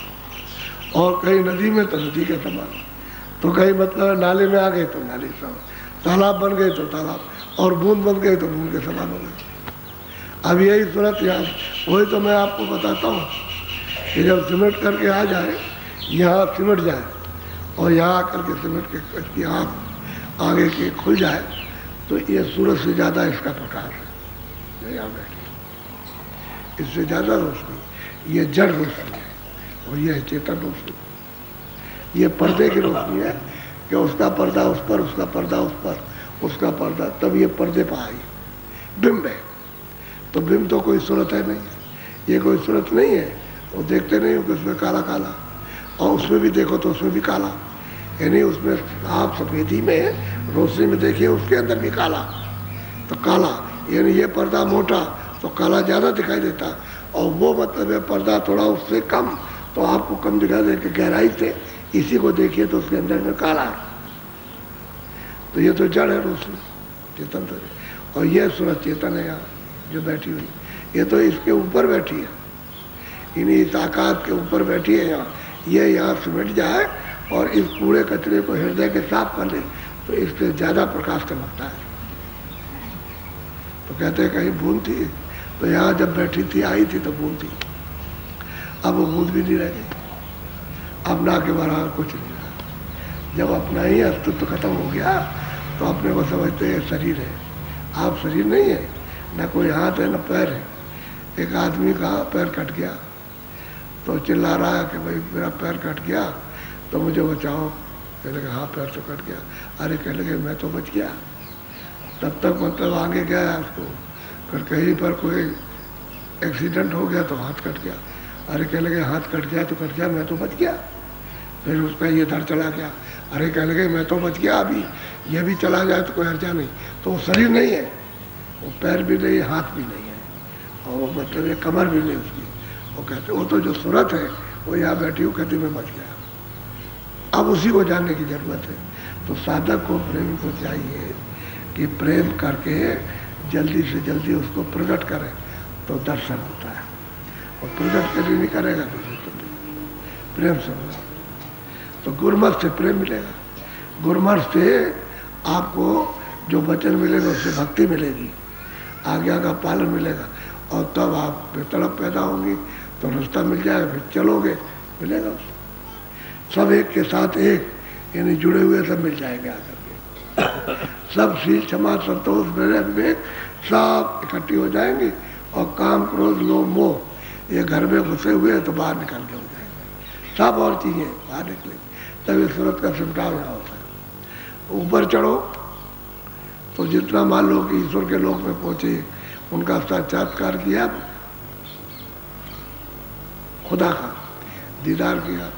और कहीं नदी में तो नदी के समान, तो कहीं मतलब नाले में आ गए तो नाले के समान, तालाब बन गए तो तालाब, और बूंद बन गए तो बूंद के समान हो गए। अब यही सूरत यहाँ, वही तो मैं आपको बताता हूँ कि जब सिमट करके आ जाए, यहाँ सिमट जाए और यहाँ आकर के सिमट के आँख आगे के खुल जाए, तो ये सूरज से ज़्यादा इसका प्रकाश है। यहाँ बैठे, इससे ज़्यादा रोशनी, ये जड़ रोशनी है और यह चेतन रोशनी। ये पर्दे की रोशनी है कि उसका पर्दा उस पर, उसका पर्दा उस पर, उसका पर्दा, तब ये पर्दे पर आई बिंब है। तो बिंब तो कोई सूरत है नहीं, ये कोई सूरत नहीं है। वो देखते नहीं हो कि उसमें काला काला, और उसमें भी देखो तो उसमें भी काला, यानी उसमें आप सफेदी में रोशनी में देखिए उसके अंदर भी काला, तो काला यानी ये पर्दा मोटा तो काला ज़्यादा दिखाई देता, और वो मतलब है पर्दा थोड़ा उससे कम तो आपको कम दिखाई दे, गहराई से इसी को देखिए तो उसके अंदर में काला है। तो ये तो जड़ है रोशनी, चेतन तो, और ये सूरज चेतन है यहाँ जो बैठी हुई, ये तो इसके ऊपर बैठी है, इन्हीं इस आकाश के ऊपर बैठी है यहाँ। ये यहाँ सिमट जाए और इस कूड़े कचरे को हृदय के साफ कर ले तो इससे ज़्यादा प्रकाश चमकता है। तो कहते हैं कहीं बूंद थी, तो यहाँ जब बैठी थी, आई थी तो बूंद थी, अब वो बूंद भी नहीं रह गई, अपना के बराबर कुछ नहीं रहा। जब अपना ही अस्तित्व खत्म हो गया तो अपने को समझते हैं शरीर है। आप शरीर नहीं है, न कोई हाथ है न पैर है। एक आदमी का पैर कट गया तो चिल्ला रहा है कि भाई मेरा पैर कट गया तो मुझे बचाओ। कहने लगे हाँ पैर तो कट गया। अरे कहने लगे मैं तो बच गया। तब तक मतलब आगे गया उसको, फिर कहीं पर कोई एक्सीडेंट हो गया तो हाथ कट गया। अरे कहने लगे हाथ कट गया तो कट गया, मैं तो बच गया। फिर उसका ये धड़ चला गया। अरे कहने लगे मैं तो बच गया, अभी ये भी चला जाए तो कोई हर्जा नहीं। तो वो शरीर नहीं है, वो पैर भी नहीं, हाथ भी नहीं है, और वो मतलब ये कमर भी नहीं उसकी। वो कहते वो तो जो सूरत है वो यहाँ बैठी हूँ, कहती मैं बच गया। अब उसी को जानने की जरूरत है। तो साधक को, प्रेमी को चाहिए कि प्रेम करके जल्दी से जल्दी उसको प्रकट करे तो दर्शन होता है, और प्रकट कभी नहीं करेगा तो प्रेम से होगा। तो गुरमत से प्रेम मिलेगा, गुरमत से आपको जो वचन मिलेगा उससे भक्ति मिलेगी, आज्ञा का पालन मिलेगा, और तब आप में तड़प पैदा होंगी तो रास्ता मिल जाएगा, फिर चलोगे मिलेगा उसको। सब एक के साथ एक, यानी जुड़े हुए सब मिल जाएंगे आकर के। सब शील क्षमा संतोष विवेक सब इकट्ठी हो जाएंगे, और काम क्रोध लोभ मोह ये घर में घुसे हुए हैं तो बाहर निकल के हो जाएंगे। सब और चीज़ें बाहर निकलेंगी, तभी सूरत का सिमटाव यहाँ होता है। ऊपर चढ़ो तो जितना मान लो कि ईश्वर के लोक में पहुँचे, उनका साक्षात्कार किया, खुदा का दीदार किया,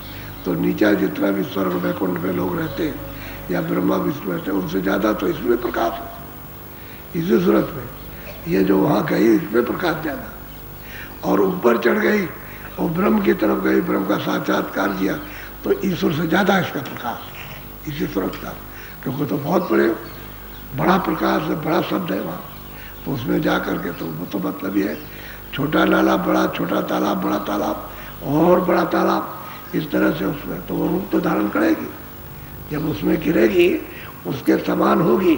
तो नीचा जितना भी स्वर्ग वैकुंठ में लोग रहते हैं या ब्रह्मा विष्णु रहते हैं, उनसे ज़्यादा तो इसमें प्रकाश है। इसी सूरत में ये जो वहाँ गई इसमें प्रकाश ज़्यादा, और ऊपर चढ़ गई और ब्रह्म की तरफ गई, ब्रह्म का साक्षात्कार किया, तो ईश्वर से ज़्यादा इसका प्रकाश इसी सूरत का, क्योंकि तो बहुत बड़ा प्रकाश है, बड़ा शब्द है वहाँ। तो उसमें जा कर के तो वो तो मतलब ये है छोटा नाला बड़ा, छोटा तालाब बड़ा तालाब, और बड़ा तालाब, इस तरह से उसमें तो वो रूप तो धारण करेगी। जब उसमें गिरेगी उसके समान होगी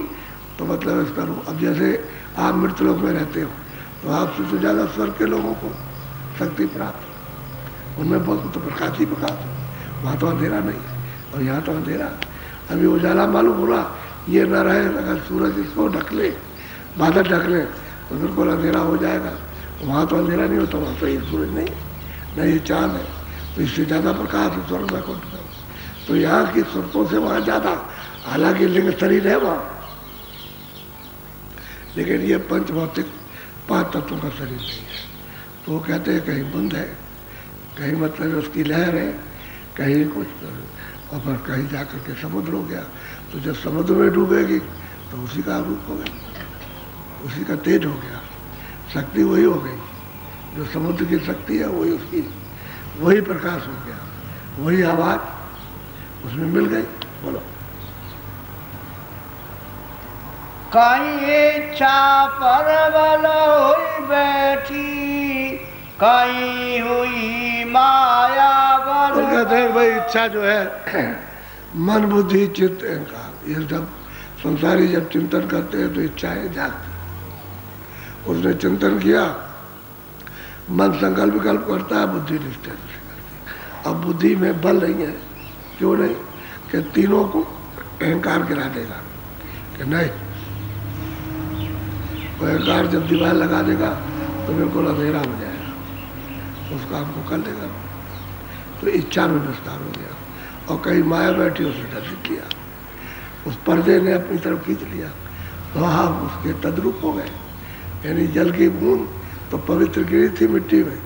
तो मतलब इसका रूप। अब जैसे आप मृतलोक में रहते हो तो आपसे तो ज़्यादा स्वर्ग के लोगों को शक्ति प्राप्त, उनमें बहुत तो प्रकाश ही प्रकाश, वहाँ तो अंधेरा नहीं है और यहाँ तो अंधेरा। अभी उजाला मालूम हो रहा, ये न रहे, अगर सूरज इसको ढक ले, बादल ढक ले तो बिल्कुल अंधेरा हो जाएगा। वहाँ तो अंधेरा नहीं होता, वहाँ तो ये सूरज नहीं, न ये चाँद है, तो इससे ज़्यादा प्रकाश है स्वर्ग में कुंठ में। तो यहाँ की स्वर्गों से वहाँ ज़्यादा, हालांकि लिंग शरीर है वहाँ, लेकिन ये पंच भौतिक 5 तत्वों का शरीर नहीं है। तो वो कहते हैं कहीं बुंद है, कहीं मतलब उसकी लहर है, कहीं कुछ, और फिर कहीं जाकर के समुद्र हो गया। तो जब समुद्र में डूबेगी तो उसी का रूप हो गया, उसी का तेज हो गया, शक्ति वही हो गई, जो समुद्र की शक्ति है वही उसकी, वही प्रकाश हो गया, वही आवाज उसमें मिल गई। बोलो। कहीं इच्छा परबल हुई बैठी, कहीं हुई माया बल। और कहते हैं भाई इच्छा जो है मन बुद्धि चित्त अहंकार, ये जब संसारी जब चिंतन करते हैं तो इच्छाएं जागती। उसने चिंतन किया, मन संकल्प विकल्प करता है, बुद्धि निश्चय से करती। अब बुद्धि में बल नहीं है, क्यों नहीं, कि तीनों को अहंकार गिरा देगा कि नहीं, अहंकार जब दीवार लगा देगा तो बिल्कुल अंधेरा हो जाएगा, उस काम को कर लेगा। तो इच्छा में विस्तार हो गया, और कहीं माया बैठी उसने दर्शित किया, उस पर्दे ने अपनी तरफ खींच लिया, तो आप उसके तद्रूप हो गए। यानी जल की बूंद तो पवित्र गिरी थी मिट्टी में,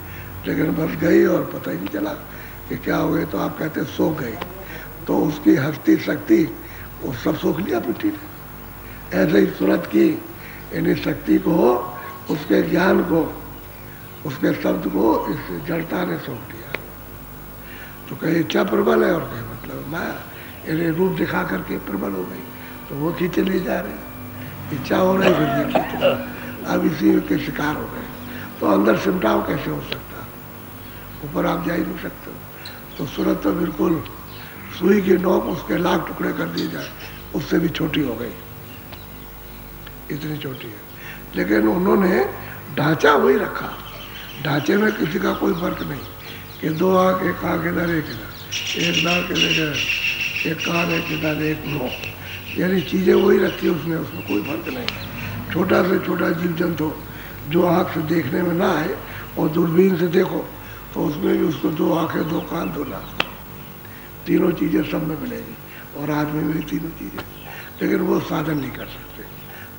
लेकिन बस गई और पता ही नहीं चला कि क्या हो गए। तो आप कहते सो गई, तो उसकी हस्ती शक्ति वो सब सोख लिया मिट्टी ने। ऐसे ही सूरत की यानी शक्ति को, उसके ज्ञान को, उसके शब्द को इस जड़ता ने सोख लिया। तो कहीं इच्छा प्रबल है और कहीं मतलब माया, यानी रूप दिखा करके प्रबल हो गई, तो वो खींचे ले जा रहे, इच्छा हो रही फिर ये खींच रहे, अब इसी के शिकार हो गए। तो अंदर सिमटाव कैसे हो सकता, ऊपर आप जा ही नहीं सकते। तो सूरत तो बिल्कुल सुई की नोक उसके लाख टुकड़े कर दिए जाए, उससे भी छोटी हो गई, इतनी छोटी है। लेकिन उन्होंने ढांचा वही रखा, ढांचे में किसी का कोई फर्क नहीं कि 2 आँख, एक आँख इधर, एक इधर, एक नाक इधर, एक कान एक इधर, एक मुँह, यानी चीज़ें वही रखी उसने, उसमें कोई फर्क नहीं। छोटा से छोटा जीव जंतु जो आँख से देखने में ना आए और दूरबीन से देखो तो उसमें भी उसको 2 आँखें, 2 कान, 2 नाक, तीनों चीज़ें सब में मिलेगी, और आदमी में भी तीनों चीज़ें। लेकिन वो साधन नहीं कर सकते,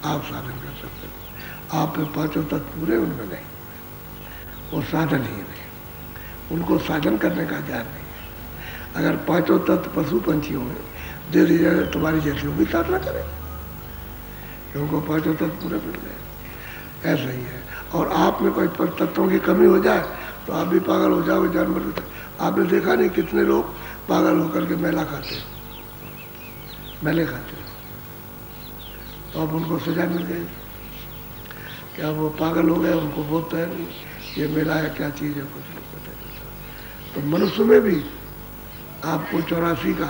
आप साधन कर सकते हो। आप में 5 तत्व पूरे, उनमें नहीं, वो साधन ही नहीं, उनको साधन करने का ज्ञान नहीं है। अगर 5 तत्व पशु पंछियों में दे दी जाए तुम्हारी जैसी वो भी साधना करें, क्योंकि 5 तत्व पूरे मिल गए। ऐसा ही है। और आप में कोई तत्वों की कमी हो जाए तो आप भी पागल हो जाओगे जानवर की तरह। आपने देखा नहीं कितने लोग पागल होकर के मैला खाते, मैले खाते, तो अब उनको सजा मिल गई। क्या वो पागल हो गए, उनको बोलते हैं ये मेला है, क्या चीज़ है, कुछ नहीं पता चलता। तो मनुष्य में भी आपको 84 का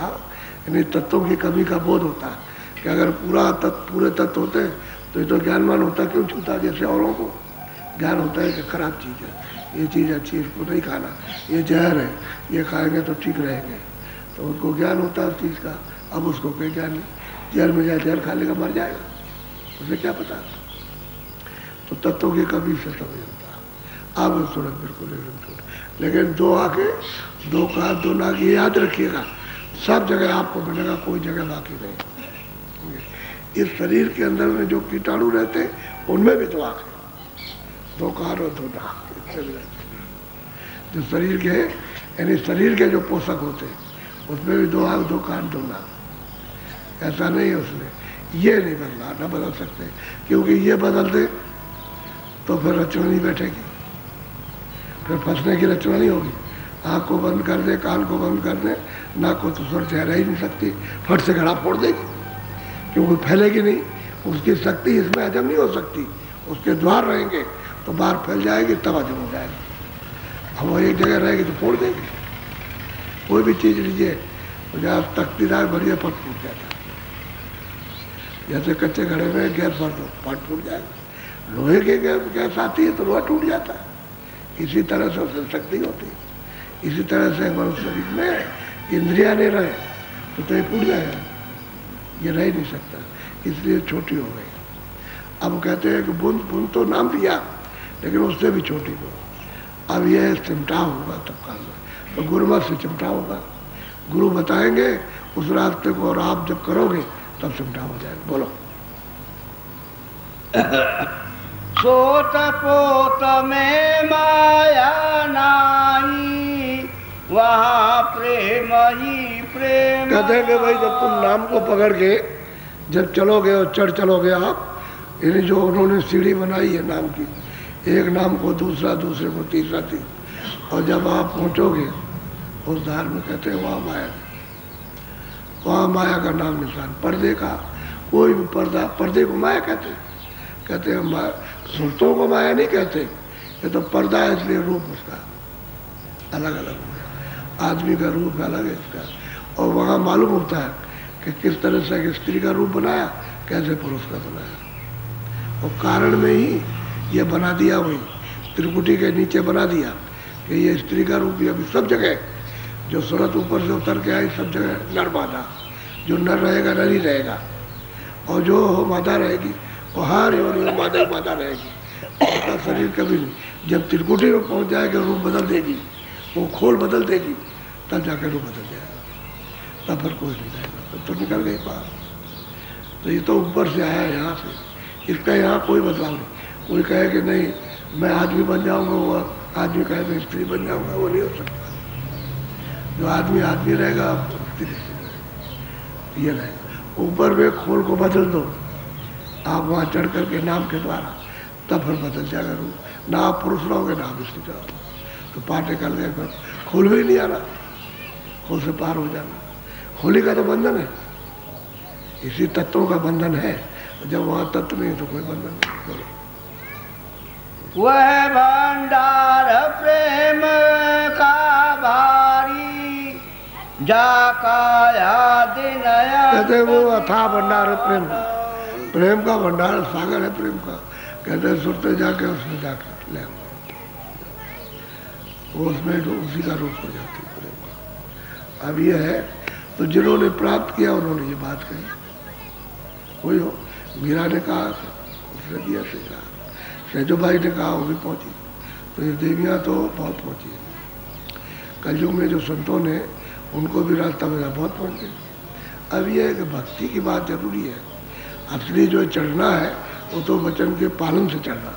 यानी तत्वों की कमी का बोध होता है कि अगर पूरे तत्व होते तो ये तो ज्ञानवान होता, क्यों छूता। जैसे औरों को ज्ञान होता है कि खराब चीज़ है, ये चीज़ अच्छी है, इसको नहीं खाना, ये जहर है, ये खाएंगे तो ठीक रहेंगे, तो उनको ज्ञान होता है उस चीज़ का। अब उसको कोई ज्ञान नहीं, जहर में जाए जहर खा लेगा मर जाएगा, उसे क्या पता। तो तत्वों की कमी से सब होता। अब सूरत बिल्कुल एकदम छोड़, लेकिन 2 आँखें, 2 कान, 2 नाक, ये याद रखिएगा, सब जगह आपको मिलेगा, कोई जगह बाकी नहीं। इस शरीर के अंदर में जो कीटाणु रहते हैं उनमें भी 2 आँखें, 2 कान और 2 नाक, इससे भी रहते। जो शरीर के यानी शरीर के जो पोषक होते हैं उसमें भी 2 आँख, 2 कान, 2 नाक। ऐसा नहीं है उसने, ये नहीं बदला, न बदल सकते, क्योंकि ये बदल दे तो फिर रचना नहीं बैठेगी, फिर फंसने की रचना नहीं होगी। आँख को बंद कर दे, कान को बंद कर दे, नाक को तो स्वर से रह ही नहीं सकती, फट से घड़ा फोड़ देगी, क्योंकि फैलेगी नहीं, उसकी शक्ति इसमें हजम नहीं हो सकती, उसके द्वार रहेंगे, तो बाहर फैल जाएगी, तब हजम हो जाएगी। अब वो एक जगह रहेगी तो फोड़ देगी। कोई भी चीज़ लीजिए तो जब तख्तीदार बढ़िया फट फूट जाता है। जैसे कच्चे घड़े में गैस भर दो, फट फूट जाएगा। लोहे के गैस आती है तो लोहा टूट जाता है। इसी तरह से उससे शक्ति होती है। इसी तरह से मनुष्य शरीर में इंद्रिया नहीं रहे तो ये टूट जाएगा, ये रह ही नहीं सकता, इसलिए छोटी हो गई। अब कहते हैं कि बूंद बूंद तो नाम दिया, लेकिन उससे भी छोटी हो। अब यह चिमटा होगा तब काल में, तो गुरुमत से चिमटा होगा। गुरु बताएंगे उस रास्ते को, और आप जब करोगे तब चिमटा हो जाएगा। बोलो। सोत पोत में माया नाई, वहाँ प्रेम ही प्रेम। कहते हैं कि भाई जब तुम नाम को पकड़ के जब चलोगे और चढ़ चलोगे आप, यानी जो उन्होंने सीढ़ी बनाई है नाम की, एक नाम को दूसरा, दूसरे को तीसरा, और जब आप पहुंचोगे उस धार में, कहते हैं वहाँ माया, वहाँ माया का नाम निशान। पर्दे का कोई भी पर्दा, पर्दे को माया कहते हैं। कहते हैं सुरतों को माया नहीं कहते, ये तो पर्दा है, इसलिए रूप उसका अलग अलग हो गया। आदमी का रूप अलग है इसका, और वहाँ मालूम होता है कि किस तरह से एक स्त्री का रूप बनाया, कैसे पुरुष का बनाया। और कारण में ही ये बना दिया, वही त्रिकुटी के नीचे बना दिया कि ये स्त्री का रूप भी। अभी सब जगह जो सूरत ऊपर से उतर के आई, सब जगह नर मादा। जो नर रहेगा नर ही रहेगा, और जो मादा रहेगी वो हर योनि मादा मादा रहेगी। उसका शरीर कभी नहीं। जब त्रिकुटी में पहुंच जाएगा, रूप बदल देगी, वो खोल बदल देगी, तब जाकर रूप बदल जाएगा। तब फिर कोई नहीं जाएगा, तो निकल गई बात। तो ये तो ऊपर से आया है, यहाँ से। इसका यहाँ कोई बदलाव नहीं। कोई कहे कि नहीं मैं आदमी बन जाऊंगा, वो आदमी कहे मैं स्त्री बन जाऊंगा, वो नहीं हो सकता। जो आदमी आदमी रहेगा, स्त्री रहेगा, ये रहेगा। ऊपर में खोल को बदल दो आप, वहाँ चढ़ करके नाम के द्वारा, तब फिर बदल जाएगा रूप। ना आप पुरुष रहोगे ना आप स्त्री रहोगे, तो पाटे कर गए, फिर खोल भी नहीं आना, खोल से पार हो जाना। होली का तो बंधन है, इसी तत्वों का बंधन है। जब वहाँ तत्व नहीं तो कोई बंधन नहीं। बोलो। वह भंडार प्रेम का भारी, जाका याद नया। कहते वो अथाह भंडार है प्रेम का, प्रेम का भंडार सागर है प्रेम का। कहते हैं सुरते जाके उसमें जाके ले, उसमें उसी का रूप हो जाती है प्रेम का। अब ये है, तो जिन्होंने प्राप्त किया उन्होंने ये बात कही। वही हो, मीरा ने कहा, उसने भी ऐसे कहा, सैजो भाई ने कहा, वो भी पहुंची। तो ये देवियाँ तो बहुत पहुंची है। कलयुग में जो संतों ने, उनको भी रास्ता मिला, बहुत पहुंचे। अब ये है कि भक्ति की बात जरूरी है। असली जो चढ़ना है वो तो वचन के पालन से चढ़ना।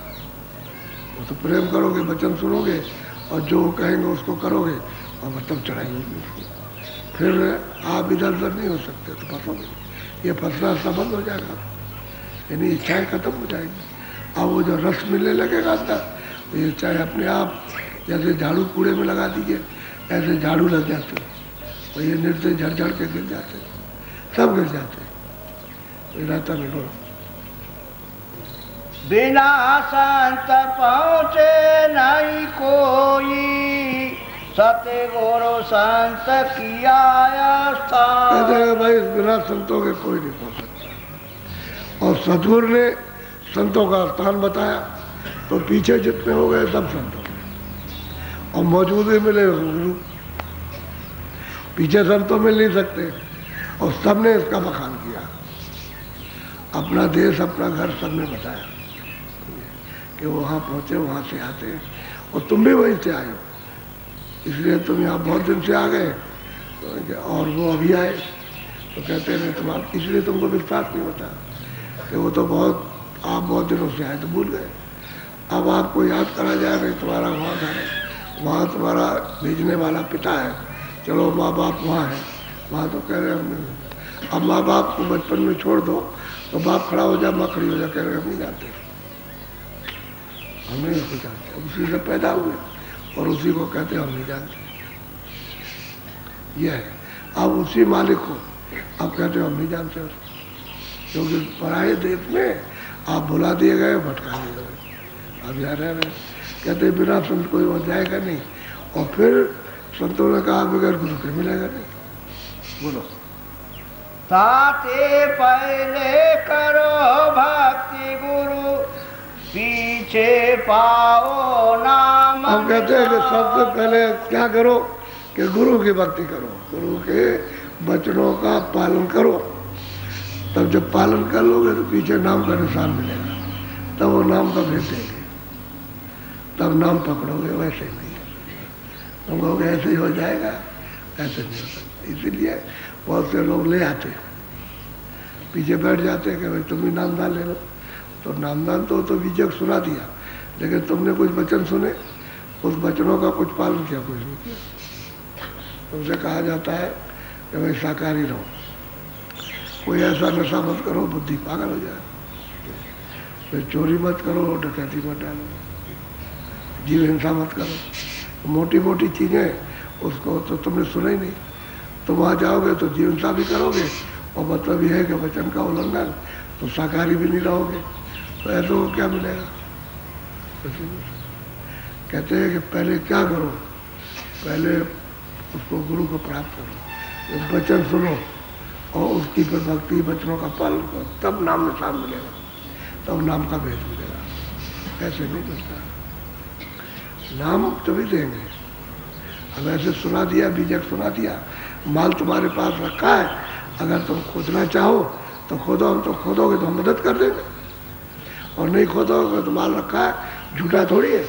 वो तो प्रेम करोगे, वचन सुनोगे, और जो कहेंगे उसको करोगे, और तब चढ़ाई होगी उसकी। फिर आप इधर उधर नहीं हो सकते, तो फंसोगे। ये फंसना बंद हो जाएगा, यानी इच्छाएँ खत्म हो जाएगी। अब वो जो रस मिलने लगेगा अंदर, तो ये चाहे अपने आप, जैसे झाड़ू कूड़े में लगा दीजिए, ऐसे झाड़ू लग जाते हैं, और ये निर्दय झड़ के गिर जाते हैं, सब गिर जाते हैं। तो रहता नहीं। बोलो। बिना संत पहुँचे नहीं कोई, सतगुरु संत किया स्थान। कहते हैं भाई बिना संतों के कोई नहीं पहुँच सकता, और सतगुरु ने संतों का स्थान बताया, तो पीछे जितने हो गए सब संतों के, और मौजूद ही मिले गुरु। पीछे संतों मिल नहीं सकते, और सबने इसका बखान किया। अपना देश, अपना घर सबने बताया कि वहाँ पहुँचे, वहाँ से आते हैं, और तुम भी वहीं से आए हो, इसलिए तुम यहाँ बहुत दिन से आ गए, और वो अभी आए। तो कहते हैं तुम्हारा, इसलिए तुमको विश्वास नहीं होता कि वो तो बहुत, आप बहुत दिनों से आए तो भूल गए। अब आपको याद करा जाए, भाई तुम्हारा वहाँ घर है, वहाँ तुम्हारा भेजने वाला पिता है, चलो माँ बाप वहाँ है, वहाँ तो कह रहे हम। अब माँ बाप को बचपन में छोड़ दो, तो बाप खड़ा हो जाए, माँ खड़ी हो जाए, कह रहे हम नहीं जानते, हम नहीं उसको जानते, उसी से पैदा हुए, और उसी को कहते हम नहीं जानते। यह है, अब उसी मालिक को अब कहते हम नहीं जानते उसको, क्योंकि पराये देश में आप भुला दिए गए, भटका दिए गए। अब यहाँ रह रहे, कहते बिना संत कोई हो जाएगा नहीं। और फिर संतों ने कहा बगैर गुरु के मिलेगा नहीं। बोलो, ताते पहले करो भक्ति गुरु पीछे पाओ नाम। हम कहते हैं कि सबसे पहले क्या करो कि गुरु की भक्ति करो, गुरु के वचनों का पालन करो। तब जब पालन कर लोगे तो पीछे नाम का निशान मिलेगा, तब वो नाम का भेद देंगे, तब नाम पकड़ोगे। वैसे नहीं तुम कहोगे ऐसे ही हो जाएगा, ऐसे नहीं हो सकता। इसीलिए बहुत से लोग ले आते हैं, पीछे बैठ जाते हैं कि भाई तुम भी नामदान ले लो। तो नामदान तो बीजक सुना दिया, लेकिन तुमने कुछ वचन सुने, उस वचनों का कुछ पालन किया, कुछ नहीं किया। तुमसे कहा जाता है कि भाई शाकाहारी रहो, कोई ऐसा नशा मत करो बुद्धि पागल हो जाए, फिर चोरी मत करो, डकैती मत डालो, जीव हिंसा मत करो। मोटी मोटी चीज़ें उसको तो तुमने सुना ही नहीं। तुम वहाँ जाओगे तो जीव हिंसा भी करोगे, और मतलब यह है कि वचन का उल्लंघन, तो शाकाहारी भी नहीं रहोगे। तो ऐसे को क्या मिलेगा? कहते हैं कि पहले क्या करो, पहले उसको गुरु को प्राप्त करो, वचन सुनो और उसकी फिर भक्ति वचनों का पालन करो, तब नाम निशान मिलेगा, तब नाम का भेद मिलेगा। ऐसे नहीं मिलता, नाम तभी देंगे। अब ऐसे सुना दिया, बीजक सुना दिया, माल तुम्हारे पास रखा है, अगर तुम खोदना चाहो तो खोदो, हम तो खोदोगे तो हम मदद कर देंगे, और नहीं खोदोगे तो माल रखा है, झूठा थोड़ी है,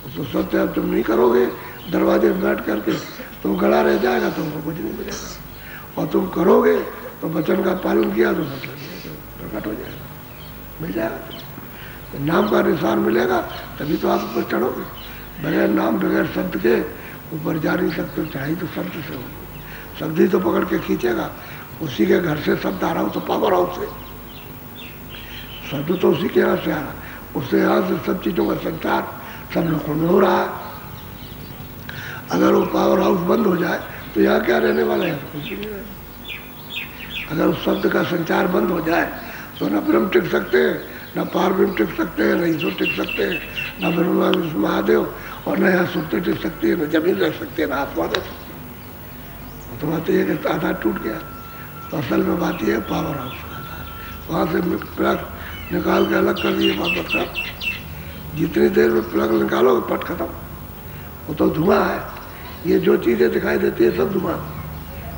उसको सत्य अब तुम नहीं करोगे, दरवाजे में बैठ करके तुम गड़ा रह जाएगा, तुमको कुछ नहीं मिलेगा। और तुम करोगे तो वचन का पालन किया तो प्रकट हो जाएगा, मिल जाएगा। तो नाम का निशान मिलेगा तभी तो आप ऊपर चढ़ोगे। बगैर नाम बगैर शब्द के ऊपर जा नहीं सकते, चाहिए तो शब्द से हो। शब्द ही तो पकड़ के खींचेगा, उसी के घर से शब्द आ रहा हो तो पावर हाउस से शब्द तो उसी के यहाँ से आ रहा, उससे यहाँ से सब चीज़ों का संचार सब लोगों में हो रहा है। अगर वो पावर हाउस बंद हो जाए तो यहाँ क्या रहने वाला है? कुछ नहीं रहने। अगर उस शब्द का संचार बंद हो जाए तो न ब्रह्म टिक सकते हैं, न पार ब्रह्म टिक सकते हैं, न ईश्वर टिक सकते हैं, न ब्रह्मा विष्णु महादेव, और न यहाँ सुरते टिक सकती है, न जमीन रह सकती है, न आत्मा रह सकती है। तो बात यह है कि आधार टूट गया। तो असल में बात यह है पावर हाउस का आधार, वहाँ से प्लग निकाल के अलग कर दिए बात बता। जितनी देर में प्लग निकालोगे पट खत्म, वो तो धुआं है। ये जो चीज़ें दिखाई देती है सब धुआं,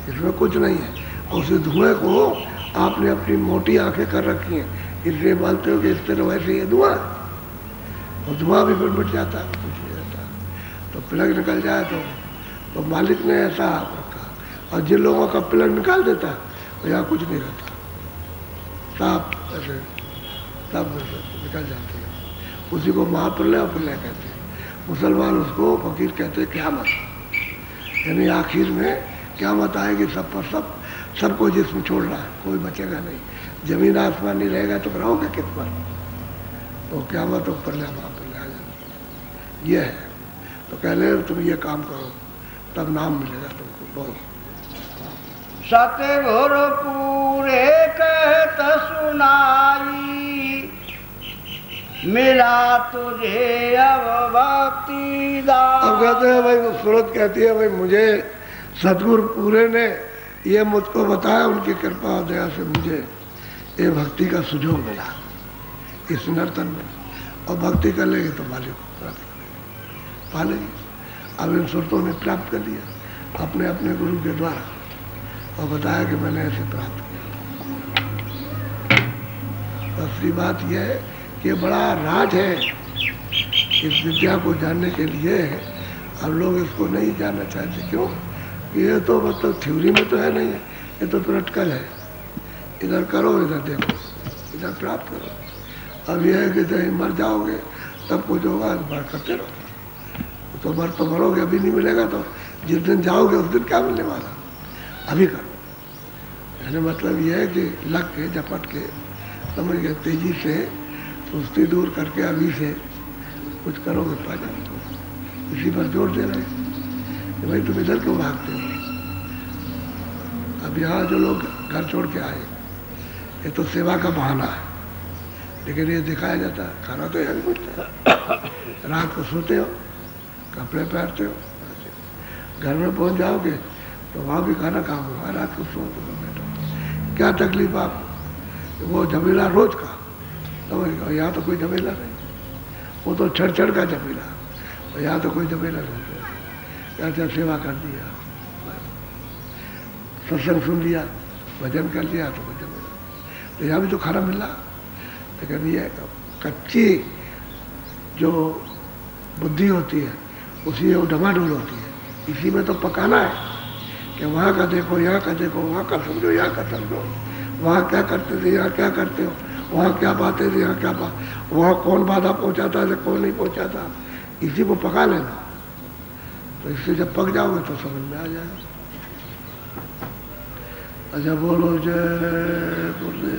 इसमें कुछ नहीं है। और उस धुएं को आपने अपनी मोटी आंखें कर रखी हैं, इसलिए मानते हो कि इस तरह वैसे ये धुआं है, और धुआं भी फिर मिट जाता है, कुछ नहीं रहता। तो प्लग निकल जाए तो मालिक ने ऐसा आप रखा, और जिन लोगों का प्लग निकाल देता है तो यहाँ कुछ नहीं रहता, साफ ऐसे सब निकल जाते हैं। उसी को महाप्रलय और प्रलय कहते हैं। मुसलमान उसको फकीर कहते हैं क़यामत, यानी आखिर में क़यामत आएगी, सब पर सबको जिस्म छोड़ रहा है, कोई बचेगा नहीं। जमीन आसमान नहीं रहेगा तो रहोगे किस पर? तो क़यामत और प्रलय महाप्रलय आ जाए, ये है। तो कह ले तुम ये काम करो तब नाम मिलेगा तुमको। बोलो, सतगुरु पूरे कहत सुनाई, मिला तुझे अब भक्ति दान। अब कहते हैं भाई, वो सूरत कहती है भाई मुझे सतगुरु पूरे ने ये मुझको बताया, उनकी कृपा और दया से मुझे ये भक्ति का सुझाव मिला इस नर्तन में। और भक्ति कर लेगी तो मालिक को प्राप्त करेगी, पा लेगी। अब इन सुरतों ने प्राप्त कर लिया अपने अपने गुरु के द्वारा, और बताया कि मैंने ऐसे प्राप्त किया। दूसरी बात यह है कि बड़ा राज है इस विद्या को जानने के लिए। अब लोग इसको नहीं जानना चाहते, क्यों? ये तो मतलब थ्योरी में तो है नहीं है, ये तो प्रैक्टिकल है। इधर करो, इधर देखो, इधर प्राप्त करो। अब यह है कि जब मर जाओगे तब कुछ होगा, मर करते रहो। तो मर तो मरोगे, अभी नहीं मिलेगा तो जिस दिन जाओगे उस दिन क्या मिलने वाला, अभी करो। यानी मतलब यह है कि लग के झपट के समझ गए, तेजी से सुस्ती दूर करके अभी से कुछ करोगे पा जाओगे। इसी पर जोर दे रहे हैं कि भाई तुम इधर क्यों भागते हो? अब यहाँ जो लोग घर छोड़ के आए, ये तो सेवा का बहाना है, लेकिन ये दिखाया जाता है खाना तो यहाँ भी मिलता है। रात को सोते हो, कपड़े पहनते हो, घर में पहुंच जाओगे तो वहाँ भी खाना खाओगे, रात को सो बैठो, क्या तकलीफ आपको? वो झमेला रोज का, तो यहाँ तो कोई झमेला नहीं, वो तो छड़ छड़ का झमेला, और यहाँ तो कोई झमेला नहीं। क्या सेवा कर दिया, सत्संग सुन लिया, भजन कर लिया, तो कोई झमेला। तो यहाँ भी तो खाना मिल रहा, लेकिन ये कच्ची जो बुद्धि होती है उसी में वो डमाडोल होती है। इसी में तो पकाना है कि वहाँ का देखो, यहाँ का देखो, वहाँ का समझो, यहाँ का समझो, वहाँ क्या करते थे, यहाँ क्या करते हो, वहाँ क्या बातें थी, यहाँ क्या बात, वहाँ कौन बाधा पहुँचाता है, कौन नहीं पहुँचाता, इसी को पका लेना। तो इससे जब पक जाओगे तो समझ में आ जाएगा। अच्छा बोलो जय बोले।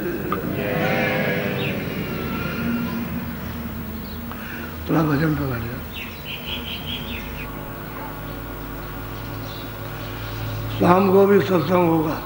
थोड़ा भजन पे बैठ जाओ। शाम को भी सत्संग होगा।